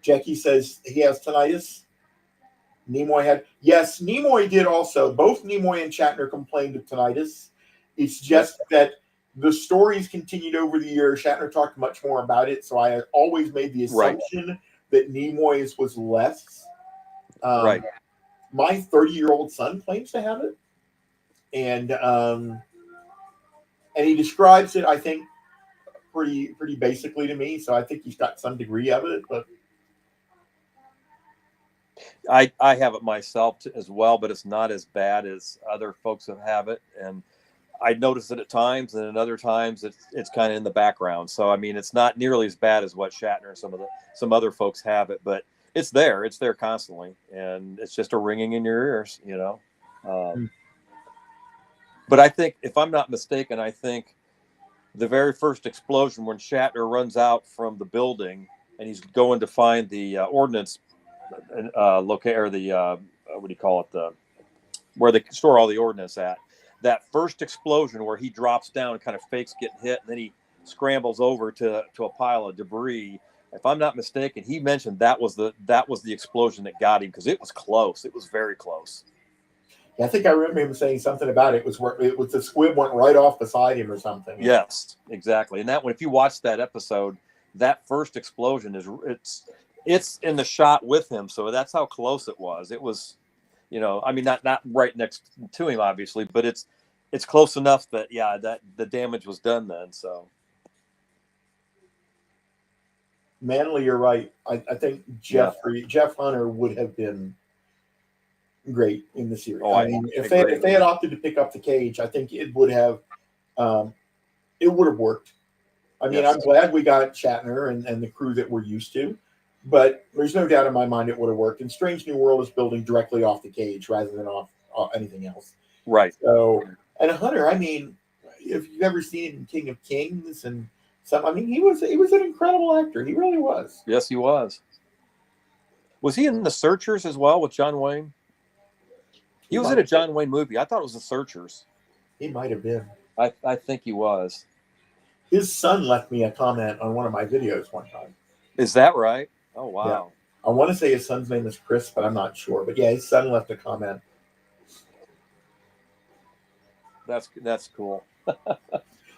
Jackie says he has tinnitus. Nimoy had, yes, Nimoy did also. Both Nimoy and Shatner complained of tinnitus. It's just that the stories continued over the years. Shatner talked much more about it, so I always made the assumption that Nimoy's was less. Right. My 30-year-old son claims to have it, and he describes it, I think, pretty basically to me. So I think he's got some degree of it, but. I have it myself as well, but it's not as bad as other folks that have it. And I notice it at times, and at other times it's kind of in the background. So, I mean, it's not nearly as bad as what Shatner and some other folks have it, but it's there constantly. And it's just a ringing in your ears, But I think, if I'm not mistaken, I think the very first explosion when Shatner runs out from the building and he's going to find the ordnance locate, or the what do you call it, where they store all the ordnance at, that first explosion where he drops down and kind of fakes getting hit, and then he scrambles over to a pile of debris. If I'm not mistaken, he mentioned that was the explosion that got him, because it was close. It was very close. Yeah, I think I remember him saying something about it was where it was the squib went right off beside him or something. Yes, exactly. And that one, if you watch that episode, that first explosion it's in the shot with him, so that's how close it was. It was, I mean, not right next to him, obviously, but it's close enough that that the damage was done then. So, Manley, you're right. I think Jeff Hunter would have been great in the series. I mean, if they had opted to pick up the cage, I think it would have worked. I mean, I'm glad we got Shatner and the crew that we're used to. But there's no doubt in my mind it would have worked. And Strange New World is building directly off the cage rather than off anything else. Right. So, and Hunter, I mean, if you've ever seen him in King of Kings and some, I mean, he was an incredible actor. He really was. Yes, he was. Was he in The Searchers as well with John Wayne? He was in a John Wayne movie. I thought it was The Searchers. He might have been. I think he was. His son left me a comment on one of my videos one time. Is that right? Oh, wow. Yeah. I want to say his son's name is Chris, but I'm not sure. But yeah, his son left a comment. That's cool.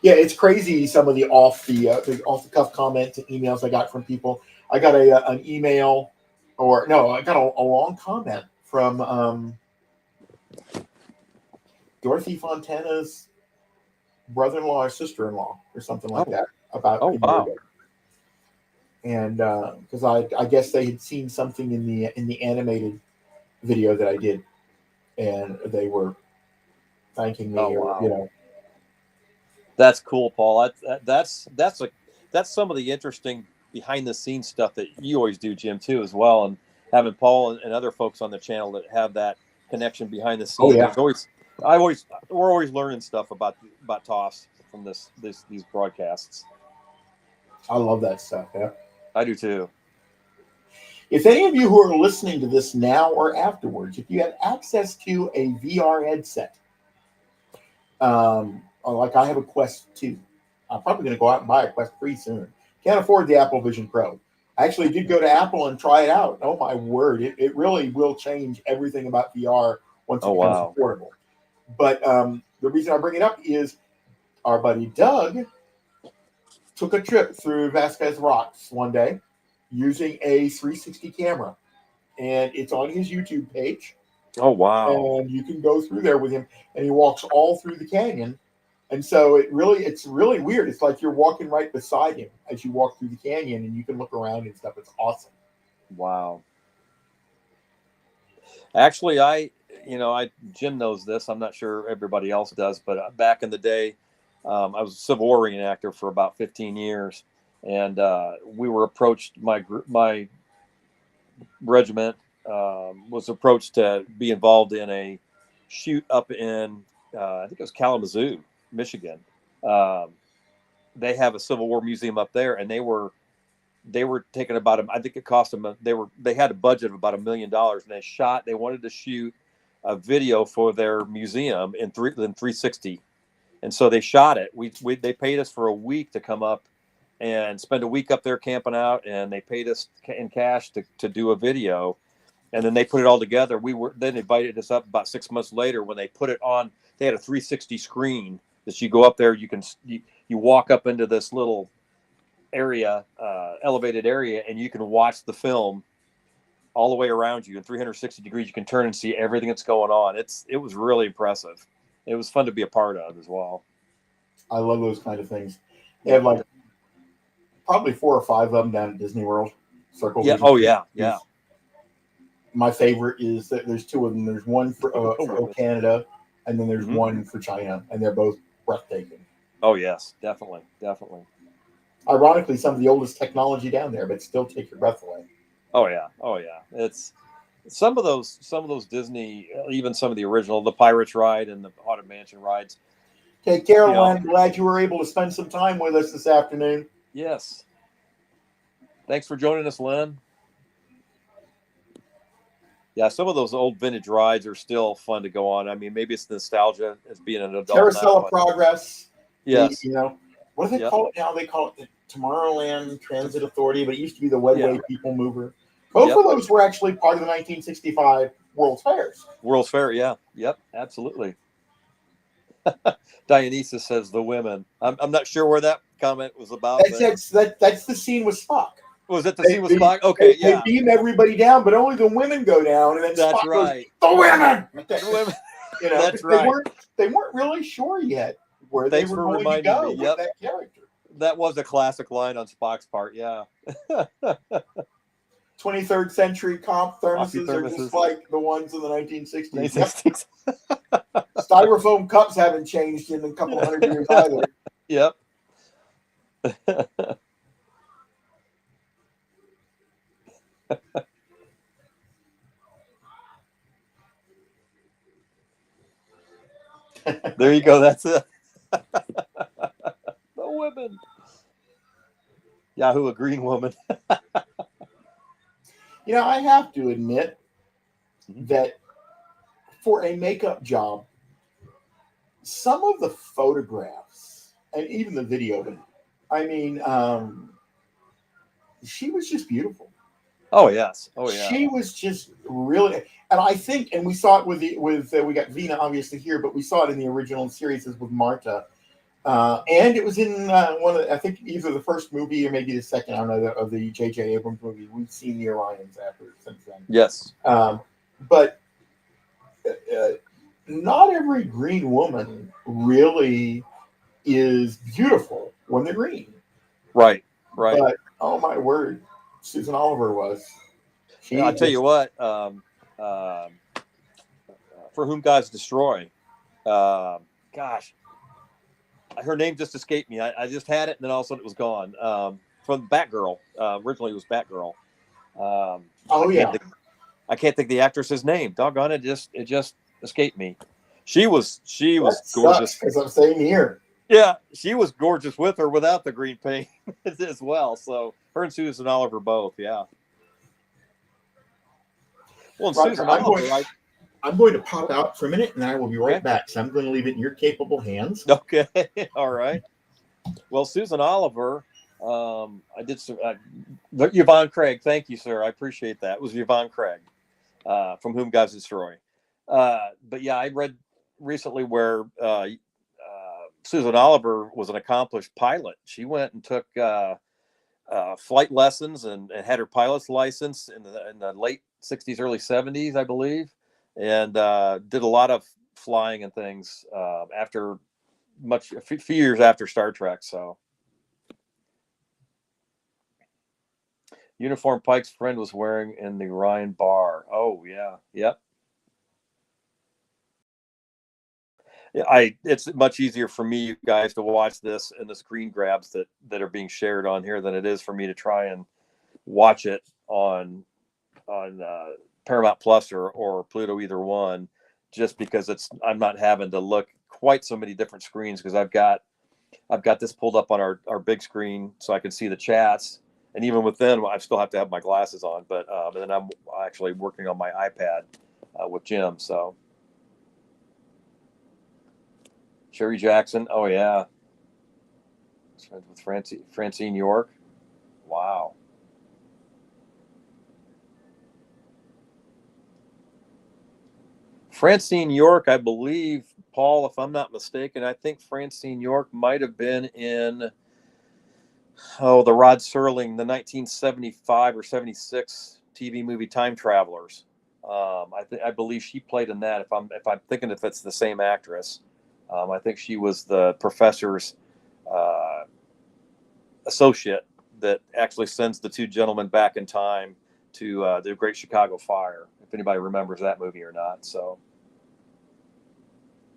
Yeah, it's crazy, some of the off the cuff comments and emails I got from people. I got an email, I got a long comment from Dorothy Fontana's brother-in-law or sister-in-law or something like that about wow. And because I guess they had seen something in the animated video that I did, and they were thanking me. That's cool, Paul. That's some of the interesting behind the scenes stuff that you always do, Jim, too, as well. And having Paul and other folks on the channel that have that connection behind the scenes. Oh, yeah. We're always learning stuff about TOS from these broadcasts. I love that stuff. Yeah. I do too. If any of you who are listening to this now or afterwards, if you have access to a VR headset, like I have a Quest 2, I'm probably going to go out and buy a Quest 3 soon. Can't afford the Apple Vision Pro. I actually did go to Apple and try it out. Oh my word, it really will change everything about VR once it Oh, becomes wow. affordable. But the reason I bring it up is our buddy Doug took a trip through Vasquez Rocks one day using a 360 camera, and it's on his YouTube page. Oh, wow. And you can go through there with him, and he walks all through the canyon. And so it's really weird. It's like you're walking right beside him as you walk through the canyon, and you can look around and stuff. It's awesome. Wow. Actually, Jim knows this. I'm not sure everybody else does, but back in the day, I was a Civil War reenactor for about 15 years, and we were approached. My regiment was approached to be involved in a shoot up in I think it was Kalamazoo, Michigan. Um, they have a Civil War museum up there, and they were taking about I think it cost them. They had a budget of about $1 million, and they wanted to shoot a video for their museum in 360, and so they shot it. They paid us for a week to come up and spend a week up there camping out, and they paid us in cash to do a video, and then they put it all together. Then invited us up about 6 months later when they put it on. They had a 360 screen that you go up there. You walk up into this little area, elevated area, and you can watch the film all the way around you in 360 degrees. You can turn and see everything that's going on. It was really impressive. It was fun to be a part of as well. I love those kind of things. They have like probably 4 or 5 of them down at Disney World. Circle. Yeah. Oh yeah. Yeah. My favorite is that there's 2 of them. There's one for Canada, and then there's one for China, and they're both breathtaking. Oh yes, definitely. Ironically, some of the oldest technology down there, but still take your breath away. Oh yeah. It's some of those Disney, even some of the original, the Pirates ride and the Haunted Mansion rides. Take care, Len. Glad you were able to spend some time with us this afternoon. Yes. Thanks for joining us, Len. Yeah, some of those old vintage rides are still fun to go on. I mean, maybe it's nostalgia as being an adult. Carousel of Progress. Yes. What do they call it now? They call it the Tomorrowland Transit Authority, but it used to be the Wedway People Mover. Both of those were actually part of the 1965 World's Fairs. World's Fair, yeah. Yep, absolutely. Dionysus says the women. I'm not sure where that comment was about. That's the scene with Spock. Was it the scene with Spock? Okay, they beam everybody down, but only the women go down, and then that's Spock right. goes, the women! The women. That's right. They weren't really sure yet where they were going to go with that character. That was a classic line on Spock's part, yeah. 23rd century comp thermoses are just like the ones in the 1960s. Styrofoam cups haven't changed in a couple hundred years either. Yep. There you go. That's it. The women. Yahoo, a green woman. I have to admit that for a makeup job, some of the photographs and even the video, I mean, she was just beautiful. Oh yes. Oh yeah. She was just really, and I think, and we saw it with we got Vina obviously here, but we saw it in the original series with Marta, and it was in one of I think either the first movie or maybe the second, I don't know, of the J.J. Abrams movie. We've seen the Orions since then. Yes. But not every green woman really is beautiful when they're green. Right. But oh my word, Susan Oliver was. I'll tell you what. For Whom Gods Destroy. Gosh, her name just escaped me. I just had it, and then all of a sudden it was gone. From Batgirl. Originally it was Batgirl. I can't think the actress's name. Doggone it! It just escaped me. She was gorgeous. Because I'm saying here. Yeah, she was gorgeous with or without the green paint as well. So her and Susan Oliver both, yeah. Well, and Roger, Susan Oliver, I'm going to pop out for a minute, and I will be right okay, back. So I'm going to leave it in your capable hands. okay, all right. Well, Susan Oliver, I did some. Yvonne Craig, thank you, sir. I appreciate that. It was Yvonne Craig, from Whom Gods Destroy. But yeah, I read recently where Susan Oliver was an accomplished pilot. She went and took flight lessons and had her pilot's license in the late 60s, early 70s, I believe, and did a lot of flying and things after a few years after Star Trek. So, uniform Pike's friend was wearing in the Ryan bar. Oh yeah, yep. It's much easier for me, you guys, to watch this and the screen grabs that are being shared on here than it is for me to try and watch it on Paramount Plus or Pluto, either one, just because I'm not having to look quite so many different screens, because I've got this pulled up on our big screen so I can see the chats, and even with them I still have to have my glasses on, but and then I'm actually working on my iPad with Jim. So Sherry Jackson, oh yeah, friends with Francine York. Wow. Francine York, I believe, Paul, if I'm not mistaken, I think Francine York might have been in the Rod Serling, the 1975 or 76 TV movie Time Travelers. I believe she played in that. If I'm thinking if it's the same actress, I think she was the professor's associate that actually sends the two gentlemen back in time to the Great Chicago Fire. If anybody remembers that movie or not. So,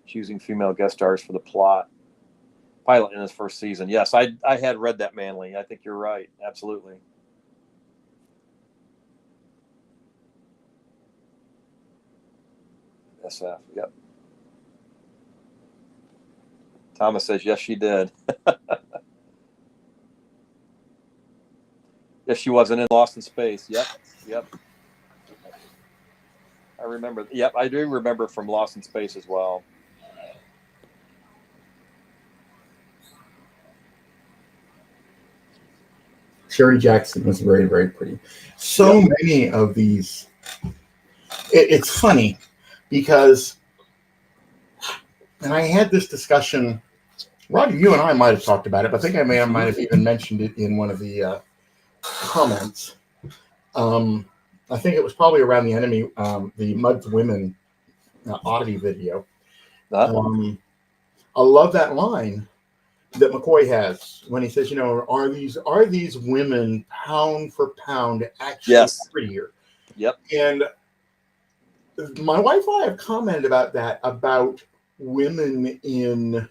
choosing female guest stars for the pilot in his first season. Yes, I had read that, Manly. I think you're right. Absolutely. SF. Yep. Thomas says yes, she did. Yes, she wasn't in Lost in Space. Yep. Yep. I remember. Yep, I do remember from Lost in Space as well. Sherry Jackson was very, very pretty. So many of these. It's funny because, and I had this discussion. Roger, you and I might have talked about it, but I think I might have even mentioned it in one of the comments. I think it was probably around the Mud's Women oddity video. I love that line that McCoy has when he says, are these women pound for pound actually prettier? Yep. And my wife and I have commented about that, about women in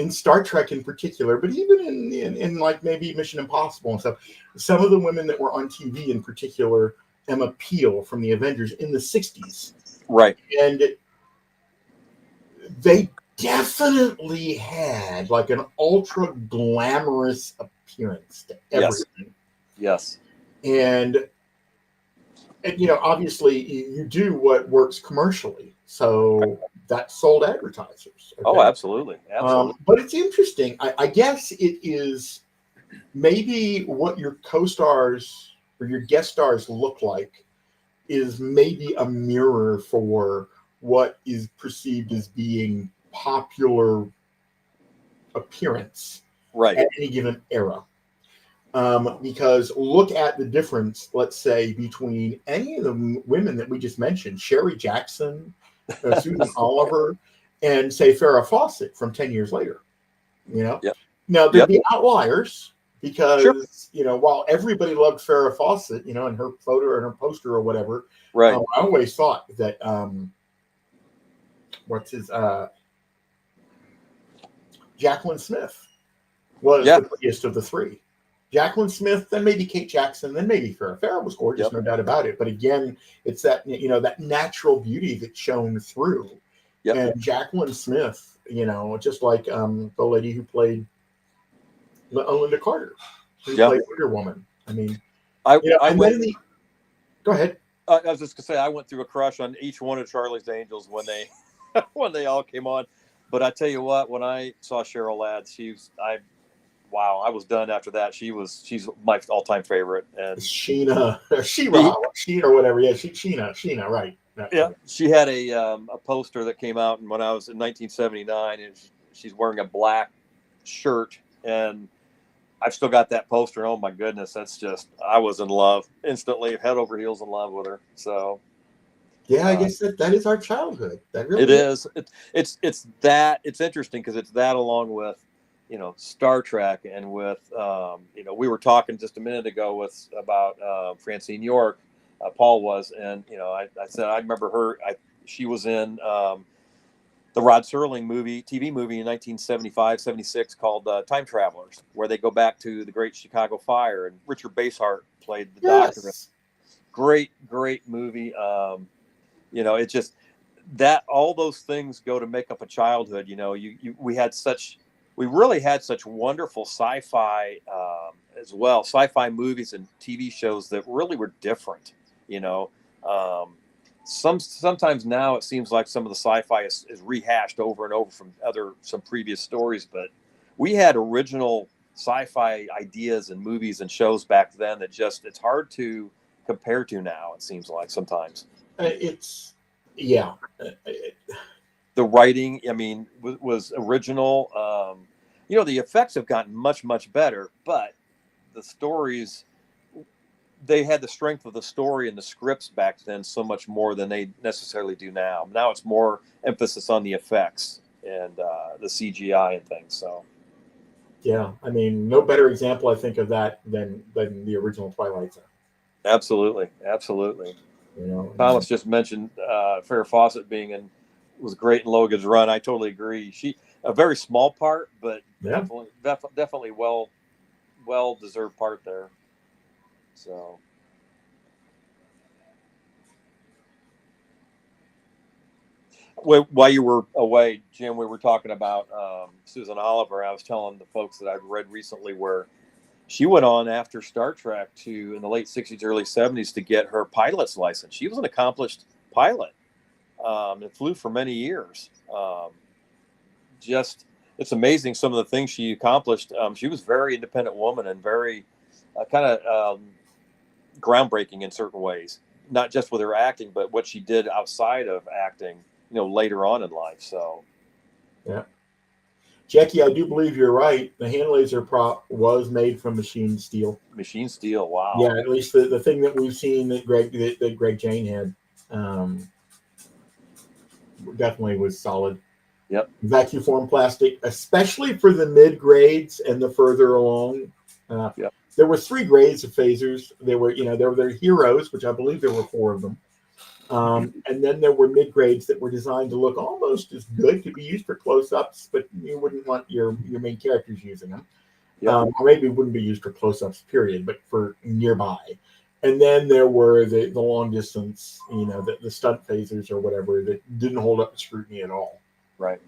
Star Trek in particular, but even in like maybe Mission Impossible and stuff. Some of the women that were on TV in particular, Emma Peel from the Avengers in the 60s. Right. And they definitely had like an ultra glamorous appearance to everything. Yes. And obviously you do what works commercially. So that sold advertisers. Okay? Oh, absolutely. Absolutely. But it's interesting. I guess it is maybe what your co-stars or your guest stars look like is maybe a mirror for what is perceived as being popular appearance at any given era. Because look at the difference, let's say, between any of the women that we just mentioned, Sherry Jackson, Susan Oliver, and say Farrah Fawcett from 10 years later. Now there'd be outliers because while everybody loved Farrah Fawcett, and her photo and her poster or whatever, I always thought that Jacqueline Smith was the prettiest of the three. Jacqueline Smith, then maybe Kate Jackson, then maybe Farrah. Farrah was gorgeous, no doubt about it. But again, it's that that natural beauty that shone through. And Jacqueline Smith, you know, just like the lady who played Linda Carter, who Yeah. played Wonder Woman. I mean, I you know, and went. then go ahead. I was just gonna say I went through a crush on each one of Charlie's Angels when they when they all came on. But I tell you what, when I saw Cheryl Ladd, wow, I was done after that. She's my all-time favorite, and Sheena, she, Sheena, or whatever. Yeah, Sheena, right? That's yeah, right. she had a poster that came out, and when I was in 1979, and she's wearing a black shirt, and I've still got that poster. Oh my goodness, that's just I was in love instantly, head over heels in love with her. So Yeah, I guess that is our childhood. That it really is. is. It's interesting because it's that along with, Star Trek and with, we were talking just a minute ago about Francine York, Paul was, and I said I remember her. She was in the Rod Serling TV movie in 1975, 76 called Time Travelers, where they go back to the Great Chicago Fire, and Richard Basehart played the doctor. Yes. Great movie. It's just that all those things go to make up a childhood. We really had such wonderful sci-fi as well, sci-fi movies and TV shows that really were different. Sometimes now it seems like some of the sci-fi is rehashed over and over from some previous stories, but we had original sci-fi ideas and movies and shows back then that it's hard to compare to now. It seems like sometimes Yeah. The writing, I mean, was original. The effects have gotten much better, but the stories, they had the strength of the story and the scripts back then so much more than they necessarily do now. Now it's more emphasis on the effects and the CGI and things. So, Yeah, I mean, no better example I think of that than the original Twilight Zone. absolutely. Thomas just mentioned Farrah Fawcett was great in Logan's Run. I totally agree. She a very small part, but Yeah. definitely well deserved part there. So. While you were away, Jim, we were talking about Susan Oliver. I was telling the folks that I've read recently where she went on after Star Trek in the late 60s, early 70s to get her pilot's license. She was an accomplished pilot and flew for many years. It's amazing some of the things she accomplished. She was a very independent woman and very kind of groundbreaking in certain ways, not just with her acting, but what she did outside of acting, later on in life. So, Yeah. Jackie, I do believe you're right. The hand laser prop was made from machine steel. Machine steel, wow. Yeah, at least the thing that we've seen that Greg Jane had definitely was solid. Yep. Vacuum form plastic, especially for the mid grades and the further along. Yep. There were 3 grades of phasers. There were their heroes, which I believe there were 4 of them. And then there were mid grades that were designed to look almost as good, to be used for close-ups, but you wouldn't want your main characters using them. Yep. Or maybe it wouldn't be used for close-ups, period, but for nearby. And then there were the long distance, the stunt phasers or whatever that didn't hold up to scrutiny at all. Right.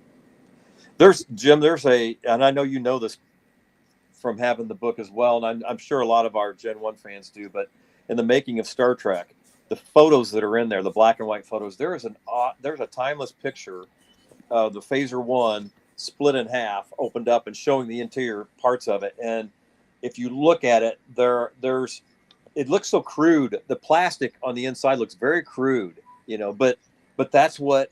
Jim, and I know you know this from having the book as well, and I'm sure a lot of our Gen 1 fans do, but in the making of Star Trek, the photos that are in there, the black and white photos, there's a timeless picture of the Phaser 1 split in half, opened up, and showing the interior parts of it. And if you look at it, it looks so crude. The plastic on the inside looks very crude, but that's what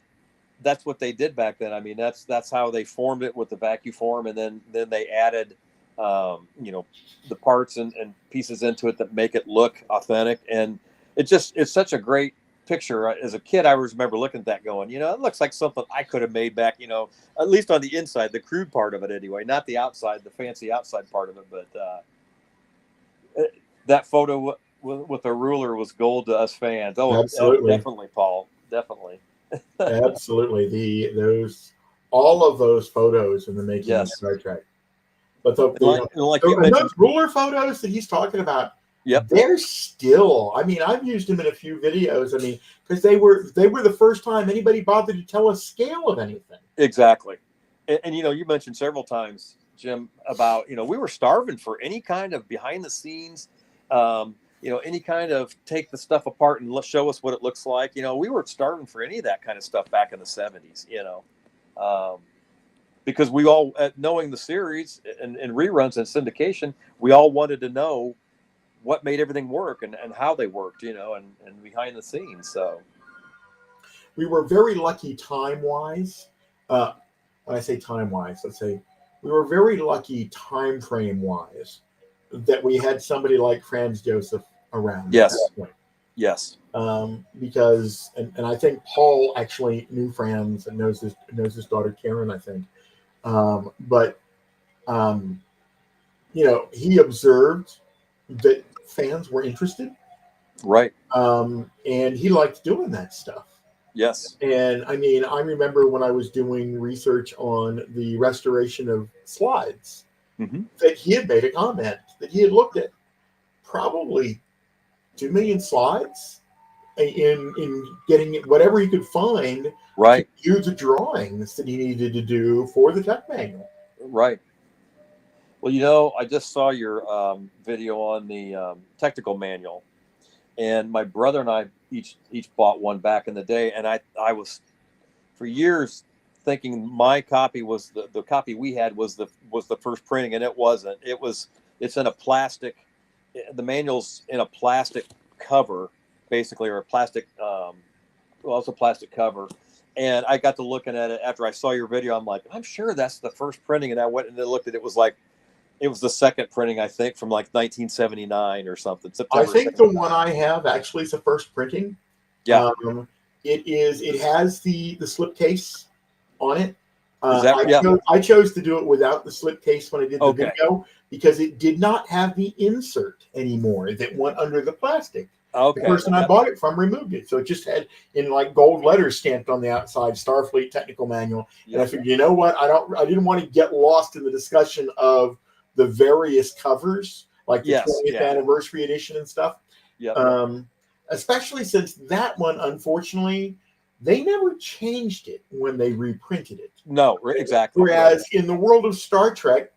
they did back then. I mean, that's how they formed it with the vacuum form, and then they added the parts and pieces into it that make it look authentic. And it's such a great picture. As a kid, I remember looking at that going, it looks like something I could have made back, at least on the inside, the crude part of it anyway, not the outside, the fancy outside part of it. But that photo with a ruler was gold to us fans. Oh, absolutely. Definitely, Paul. Definitely. Absolutely. All of those photos in the making of Star Trek. But those ruler photos that he's talking about, yep, they're still. I mean, I've used them in a few videos. I mean, because they were the first time anybody bothered to tell us scale of anything. Exactly, And you mentioned several times, Jim, about we were starving for any kind of behind the scenes, any kind of take the stuff apart and show us what it looks like. We were starving for any of that kind of stuff back in the 70s. Because we all, knowing the series and reruns and syndication, we all wanted to know what made everything work and how they worked, and behind the scenes. So we were very lucky time-wise. When I say time-wise, let's say we were very lucky time frame-wise that we had somebody like Franz Joseph around. Yes. At that point. Yes. Because and I think Paul actually knew Franz and knows his daughter Karen, I think. But he observed that fans were interested. Right. And he liked doing that stuff. Yes. And I mean, I remember when I was doing research on the restoration of slides, that he had made a comment that he had looked at probably 2 million slides in getting whatever he could find, right, to do the drawings that he needed to do for the tech manual. Right. Well, I just saw your video on the technical manual, and my brother and I each bought one back in the day, and I was for years thinking my copy was the copy we had was the first printing, and it wasn't. It's in a plastic. The manual's in a plastic cover, basically, or a plastic. It's a plastic cover. And I got to looking at it after I saw your video. I'm like, I'm sure that's the first printing. And I went and looked at it. It was the second printing, I think, from like 1979 or something. September I think 79. the one I have actually is the first printing. Yeah. It has the slipcase on it. Yeah. I chose to do it without the slipcase when I did the video because it did not have the insert anymore that went under the plastic. Okay. The person I bought it from removed it. So it just had in like gold letters stamped on the outside, Starfleet Technical Manual. Yep. And I figured, you know what? I didn't want to get lost in the discussion of the various covers, like the 20th anniversary edition and stuff. Yeah. Especially since that one, unfortunately, they never changed it when they reprinted it. No, exactly. Whereas in the world of Star Trek,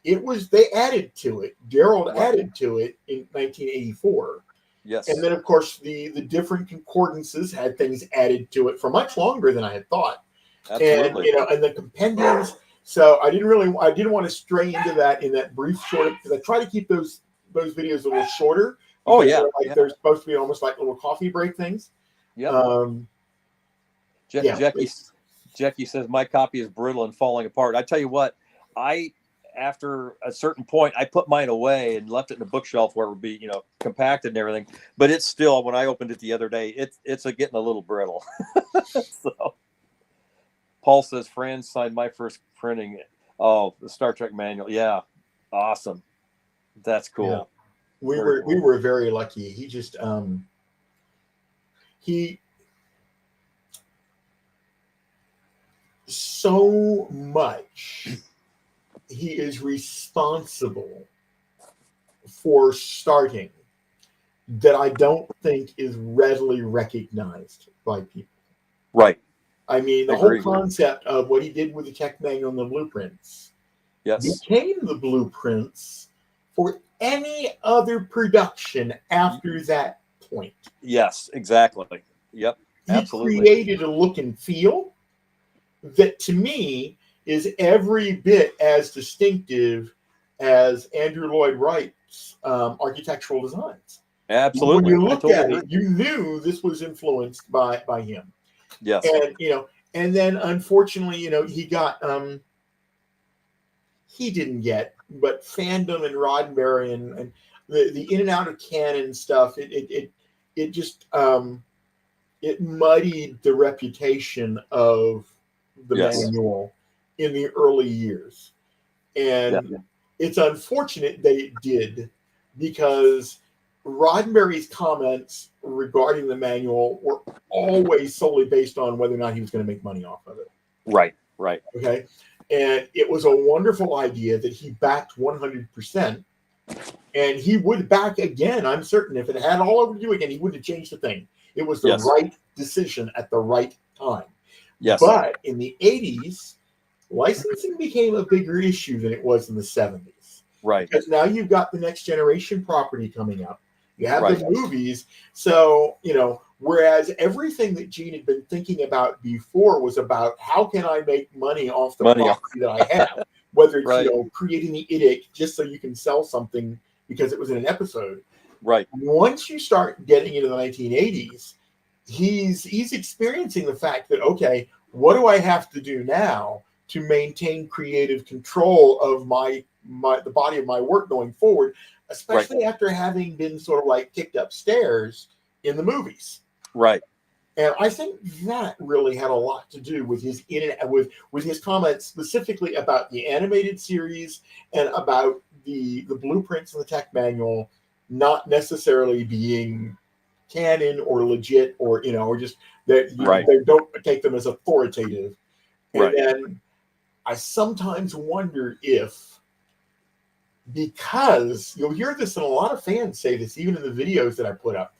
they added to it. Gerald added to it in 1984. Yes. And then, of course, the different concordances had things added to it for much longer than I had thought. Absolutely. And and the compendiums. So I didn't want to stray into that in that brief short, because I try to keep those videos a little shorter. Oh yeah. They're supposed to be almost like little coffee break things. Yeah. Jackie says my copy is brittle and falling apart. I tell you what, after a certain point, I put mine away and left it in a bookshelf where it would be, compacted and everything. But it's still, when I opened it the other day, it's getting a little brittle. So, Paul says, Franz signed my first printing. Oh, the Star Trek manual. Yeah, awesome. That's cool. Yeah. We were very lucky. He just so much. He is responsible for starting that I don't think is readily recognized by people. Right. I mean, the whole concept of what he did with the tech manual and the blueprints became the blueprints for any other production after that point. Yes, exactly. Yep, absolutely. He created a look and feel that, to me, is every bit as distinctive as Andrew Lloyd Wright's architectural designs. Absolutely. When you looked at it, you knew this was influenced by him. Yes. And and then unfortunately, he got he didn't get, but fandom and Roddenberry and the in and out of canon stuff, it just it muddied the reputation of the manual in the early years. And it's unfortunate that it did, because Roddenberry's comments regarding the manual were always solely based on whether or not he was going to make money off of it. Right. Okay. And it was a wonderful idea that he backed 100%. And he would back again, I'm certain. If it had all over to do again, he wouldn't have changed a thing. It was the right decision at the right time. Yes. But in the 80s, licensing became a bigger issue than it was in the 70s. Right. Because now you've got the Next Generation property coming up. You have Right. the movies. So, whereas everything that Gene had been thinking about before was about how can I make money off the Money. property that I have, whether it's, Right. creating the IDIC just so you can sell something because it was in an episode. Right. Once you start getting into the 1980s, he's experiencing the fact that, okay, what do I have to do now to maintain creative control of the body of my work going forward, especially after having been sort of like kicked upstairs in the movies. Right. And I think that really had a lot to do with his with his comments specifically about the animated series and about the blueprints and the tech manual not necessarily being canon or legit or or just that they don't take them as authoritative. And then I sometimes wonder if, because you'll hear this, and a lot of fans say this even in the videos that I put up,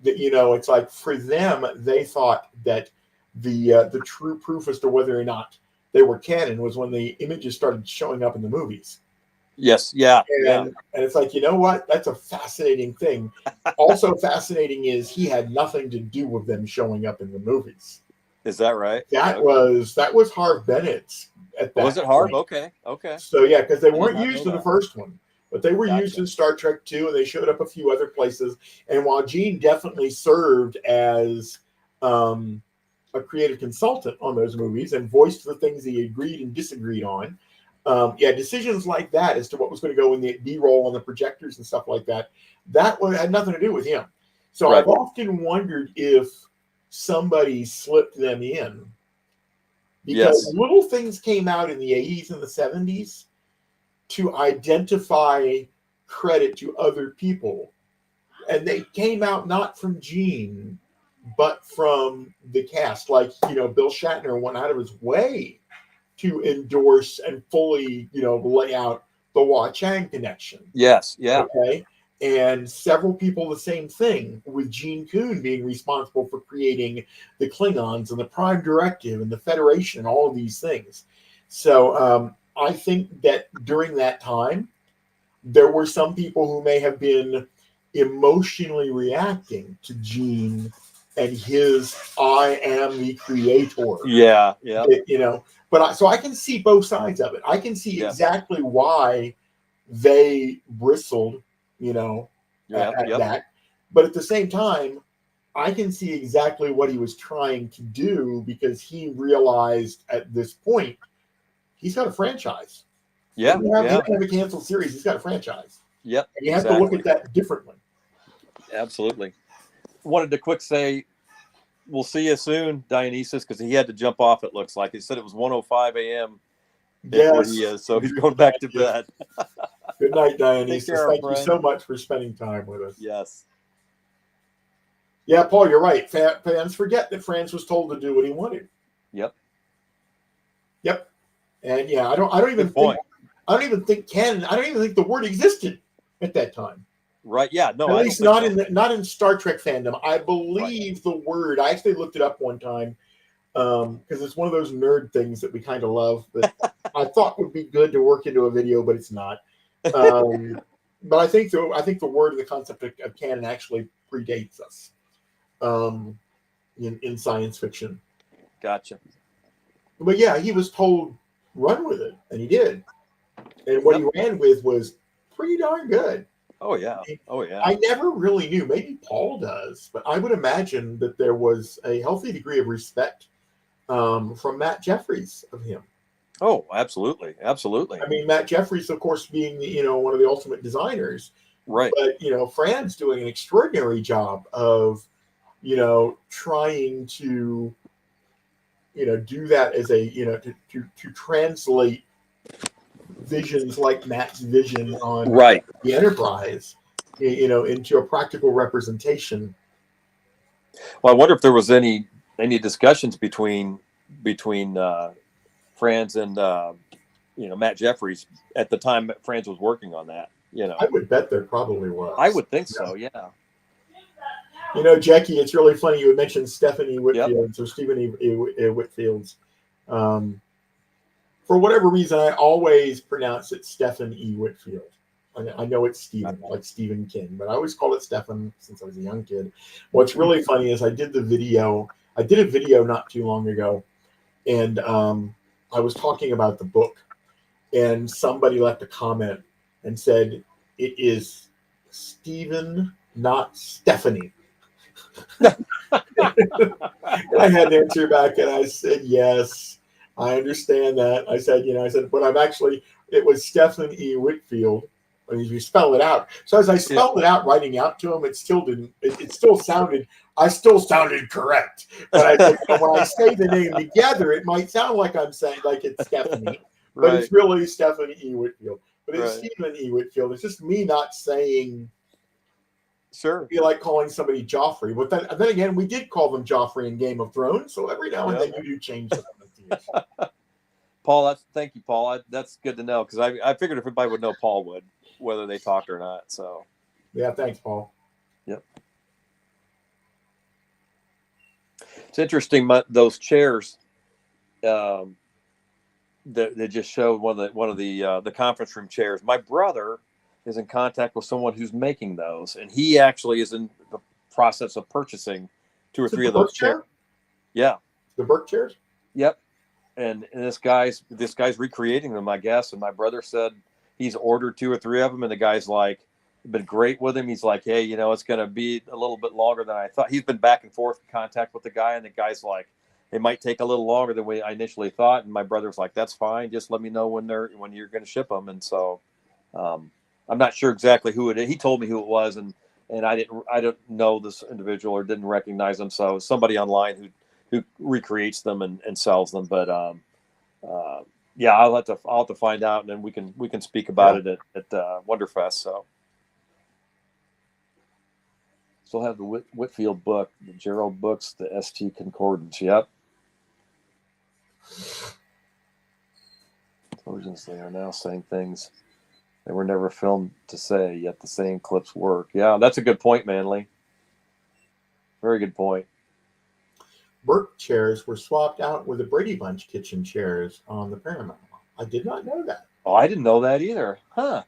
that it's like for them they thought that the true proof as to whether or not they were canon was when the images started showing up in the movies. Yes. Yeah. And it's like, you know what? That's a fascinating thing. Also fascinating is he had nothing to do with them showing up in the movies. Is that right? That was Harv Bennett's at that Was it Harv? point. Okay. So yeah, because they weren't used in the first one, but they were Gotcha. used in Star Trek 2, and they showed up a few other places. And while Gene definitely served as a creative consultant on those movies and voiced the things he agreed and disagreed on, decisions like that as to what was going to go in the B-roll on the projectors and stuff like that, had nothing to do with him. So I've often wondered if somebody slipped them in, because little things came out in the 80s and the 70s to identify credit to other people, and they came out not from Gene but from the cast. Like Bill Shatner went out of his way to endorse and fully lay out the Hua Chang connection. Yes. Yeah. Okay. And several people the same thing, with Gene Kuhn being responsible for creating the Klingons and the Prime Directive and the Federation and all of these things. So I think that during that time, there were some people who may have been emotionally reacting to Gene and his "I am the creator." Yeah. But so I can see both sides of it. I can see exactly why they bristled, at that. But at the same time, I can see exactly what he was trying to do, because he realized at this point he's got a franchise. Yeah. He doesn't have a canceled series. He's got a franchise. Yep. And you have to look at that differently. Absolutely. Wanted to quick say, we'll see you soon, Dionysus, because he had to jump off, it looks like. He said it was 1:05 a.m. where he is, so he's going back to bed. Good night, Dionysus. Take care, Thank friend. you so much for spending time with us. Yes. Yeah, Paul, you're right. Fans forget that Franz was told to do what he wanted. Yep. And I don't even think the word existed at that time. Right. Yeah. No. At least not in Star Trek fandom. I believe the word. I actually looked it up one time because it's one of those nerd things that we kind of love, that I thought would be good to work into a video, but it's not. But I think the word and the concept of canon actually predates us in science fiction. Gotcha. But yeah, he was told run with it, and he did. And what he ran with was pretty darn good. Oh yeah. I never really knew. Maybe Paul does, but I would imagine that there was a healthy degree of respect from Matt Jeffries of him. Oh, absolutely. I mean, Matt Jeffries, of course, being one of the ultimate designers, right? But Fran's doing an extraordinary job of trying to do that as a to translate visions like Matt's vision on the Enterprise, into a practical representation. Well, I wonder if there was any discussions between Franz and Matt Jeffries at the time Franz was working on that. I would bet there probably was. I would think so. Yeah. Jackie, it's really funny you would mention Stephanie Whitfield. So Stephanie Whitfield's for whatever reason, I always pronounce it Stephen E. Whitfield. I know it's Stephen, like Stephen King, but I always call it Stephen since I was a young kid. What's really funny is I did a video not too long ago, and I was talking about the book, and somebody left a comment and said, it is Stephen, not Stephanie. I had to answer back, and I said, yes, I understand that. I said, but it was Stephen E. Whitfield. I mean, you spell it out. So as I spelled it out, writing out to him, it still didn't. I still sounded correct. But I said, when I say the name together, it might sound like I'm saying like it's Stephanie, but it's really Stephen E. Whitfield. But it's Stephen E. Whitfield. It's just me not saying. Sure. It'd be like calling somebody Joffrey. But then again, we did call them Joffrey in Game of Thrones. So every now and then you do change the pronunciation. Paul, thank you, Paul. That's good to know, because I figured if everybody would know, Paul would, whether they talked or not. So, yeah, thanks, Paul. Yep. It's interesting, those chairs. They just showed one of the conference room chairs. My brother is in contact with someone who's making those, and he actually is in the process of purchasing 2 or 3 of those chairs. Yeah, the Burke chairs. Yep. And this guy's recreating them, I guess. And my brother said he's ordered 2 or 3 of them, and the guy's like, been great with him. He's like, hey, it's going to be a little bit longer than I thought. He's been back and forth in contact with the guy, and the guy's like, it might take a little longer than I initially thought. And my brother's like, that's fine. Just let me know when you're going to ship them. And so, I'm not sure exactly who it is. He told me who it was, and I don't know this individual or didn't recognize him. So somebody online who recreates them and sells them. But yeah, I'll have to find out, and then we can speak about it at Wonderfest. So still have the Whitfield book, the Gerald books, the ST Concordance. Yep. Trojans, they are now saying things they were never filmed to say, yet the same clips work. Yeah, that's a good point, Manley. Very good point. Burke chairs were swapped out with the Brady Bunch kitchen chairs on the Paramount. I did not know that. Oh, I didn't know that either. Huh.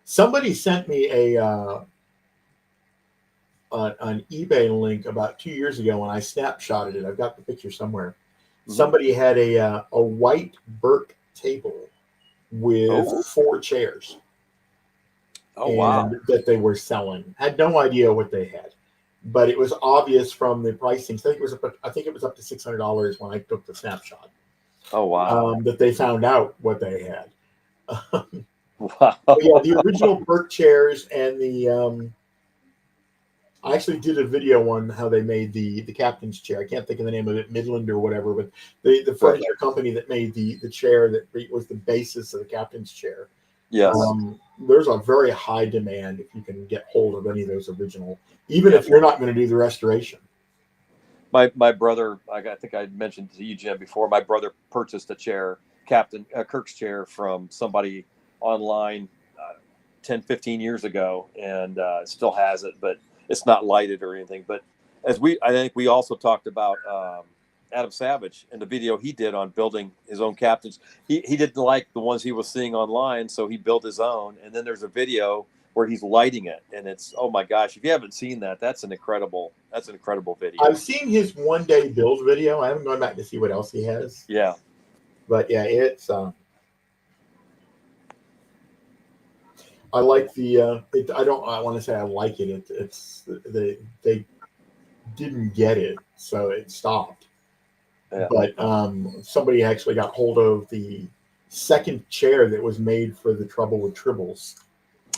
Somebody sent me an eBay link about 2 years ago when I snapshotted it. I've got the picture somewhere. Mm-hmm. Somebody had a white Burke table with 4 chairs. Oh, wow. That they were selling. Had no idea what they had, but it was obvious from the pricing. I think it was up to $600 when I took the snapshot. Oh, wow. That they found out what they had. Wow. Yeah, the original Burke chairs and the I actually did a video on how they made the captain's chair. I can't think of the name of it, Midland or whatever, but the furniture company that made the chair that was the basis of the captain's chair. Yes. There's a very high demand if you can get hold of any of those original, even if you're not going to do the restoration. My brother, I think I mentioned to you, Jim, before, my brother purchased a chair, Captain Kirk's chair, from somebody online 10, 15 years ago, and still has it, but it's not lighted or anything. But I think we also talked about Adam Savage and the video he did on building his own captains. He didn't like the ones he was seeing online, so he built his own. And then there's a video where he's lighting it, and it's, oh my gosh, if you haven't seen that, that's an incredible video. I've seen his one-day build video. I haven't gone back to see what else he has. Yeah, but yeah, it's I like the I want to say I like it. They didn't get it, so it stopped. Yeah. But somebody actually got hold of the second chair that was made for the Trouble with Tribbles.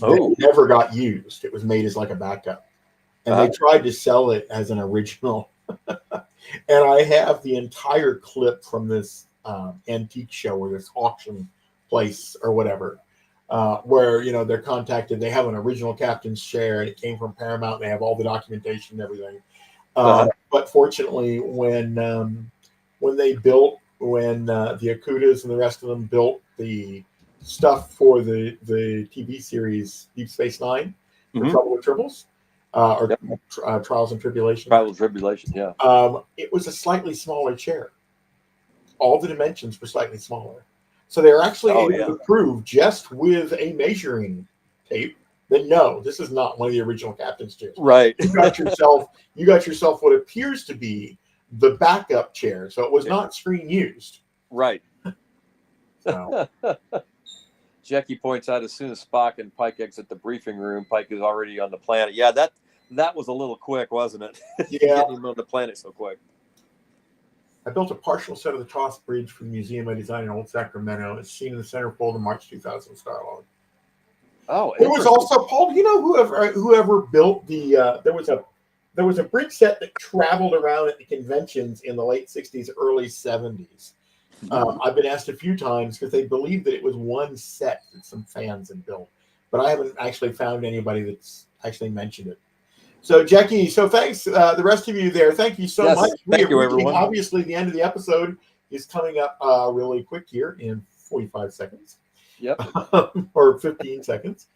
That never got used. It was made as like a backup, and they tried to sell it as an original. And I have the entire clip from this antique show or this auction place or whatever, where they're contacted. They have an original captain's chair, and it came from Paramount. They have all the documentation and everything. But fortunately, when the Akutas and the rest of them built the stuff for the TV series Deep Space Nine, for Trouble with Tribbles, Trials and Tribulations. Trials and Tribulations, yeah. It was a slightly smaller chair. all the dimensions were slightly smaller. So they're actually Oh, able to prove just with a measuring tape that no, this is not one of the original captain's chairs. Right. You got yourself what appears to be the backup chair. So it was not screen used. Right. So. Jackie points out as soon as Spock and Pike exit the briefing room, Pike is already on the planet. Yeah, that was a little quick, wasn't it? Yeah. Getting him on the planet so quick. I built a partial set of the Toss Bridge for the museum I designed in Old Sacramento. It's seen in the centerfold in March 2000 Starlog. Oh, it was also, Paul, you know, whoever built the there was a bridge set that traveled around at the conventions in the late 60s, early 70s. I've been asked a few times because they believe that it was one set that some fans had built, but I haven't actually found anybody that's actually mentioned it. So, Jackie, thanks, the rest of you there. Thank you so much. Thank you, everyone. Obviously, the end of the episode is coming up really quick here in 45 seconds. Yep. Or 15 seconds.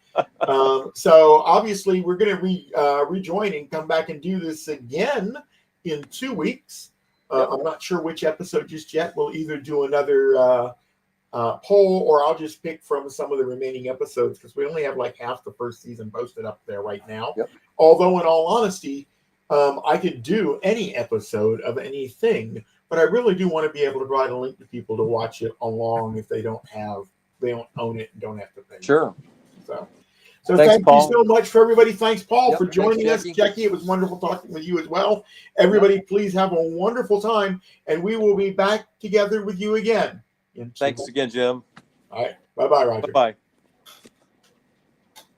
So, obviously, we're going to rejoin and come back and do this again in 2 weeks. I'm not sure which episode just yet. We'll either do another poll, or I'll just pick from some of the remaining episodes because we only have like half the first season posted up there right now. Yep. Although, in all honesty, I could do any episode of anything, but I really do want to be able to provide a link to people to watch it along if they don't own it and don't have to pay. Sure. So thanks, thank Paul. you so much for everybody. Thanks, Paul, for joining us. Jackie. Jackie, it was wonderful talking with you as well. Everybody, please have a wonderful time, and we will be back together with you again. Thanks again, Jim. All right. Bye-bye, Roger. Bye-bye.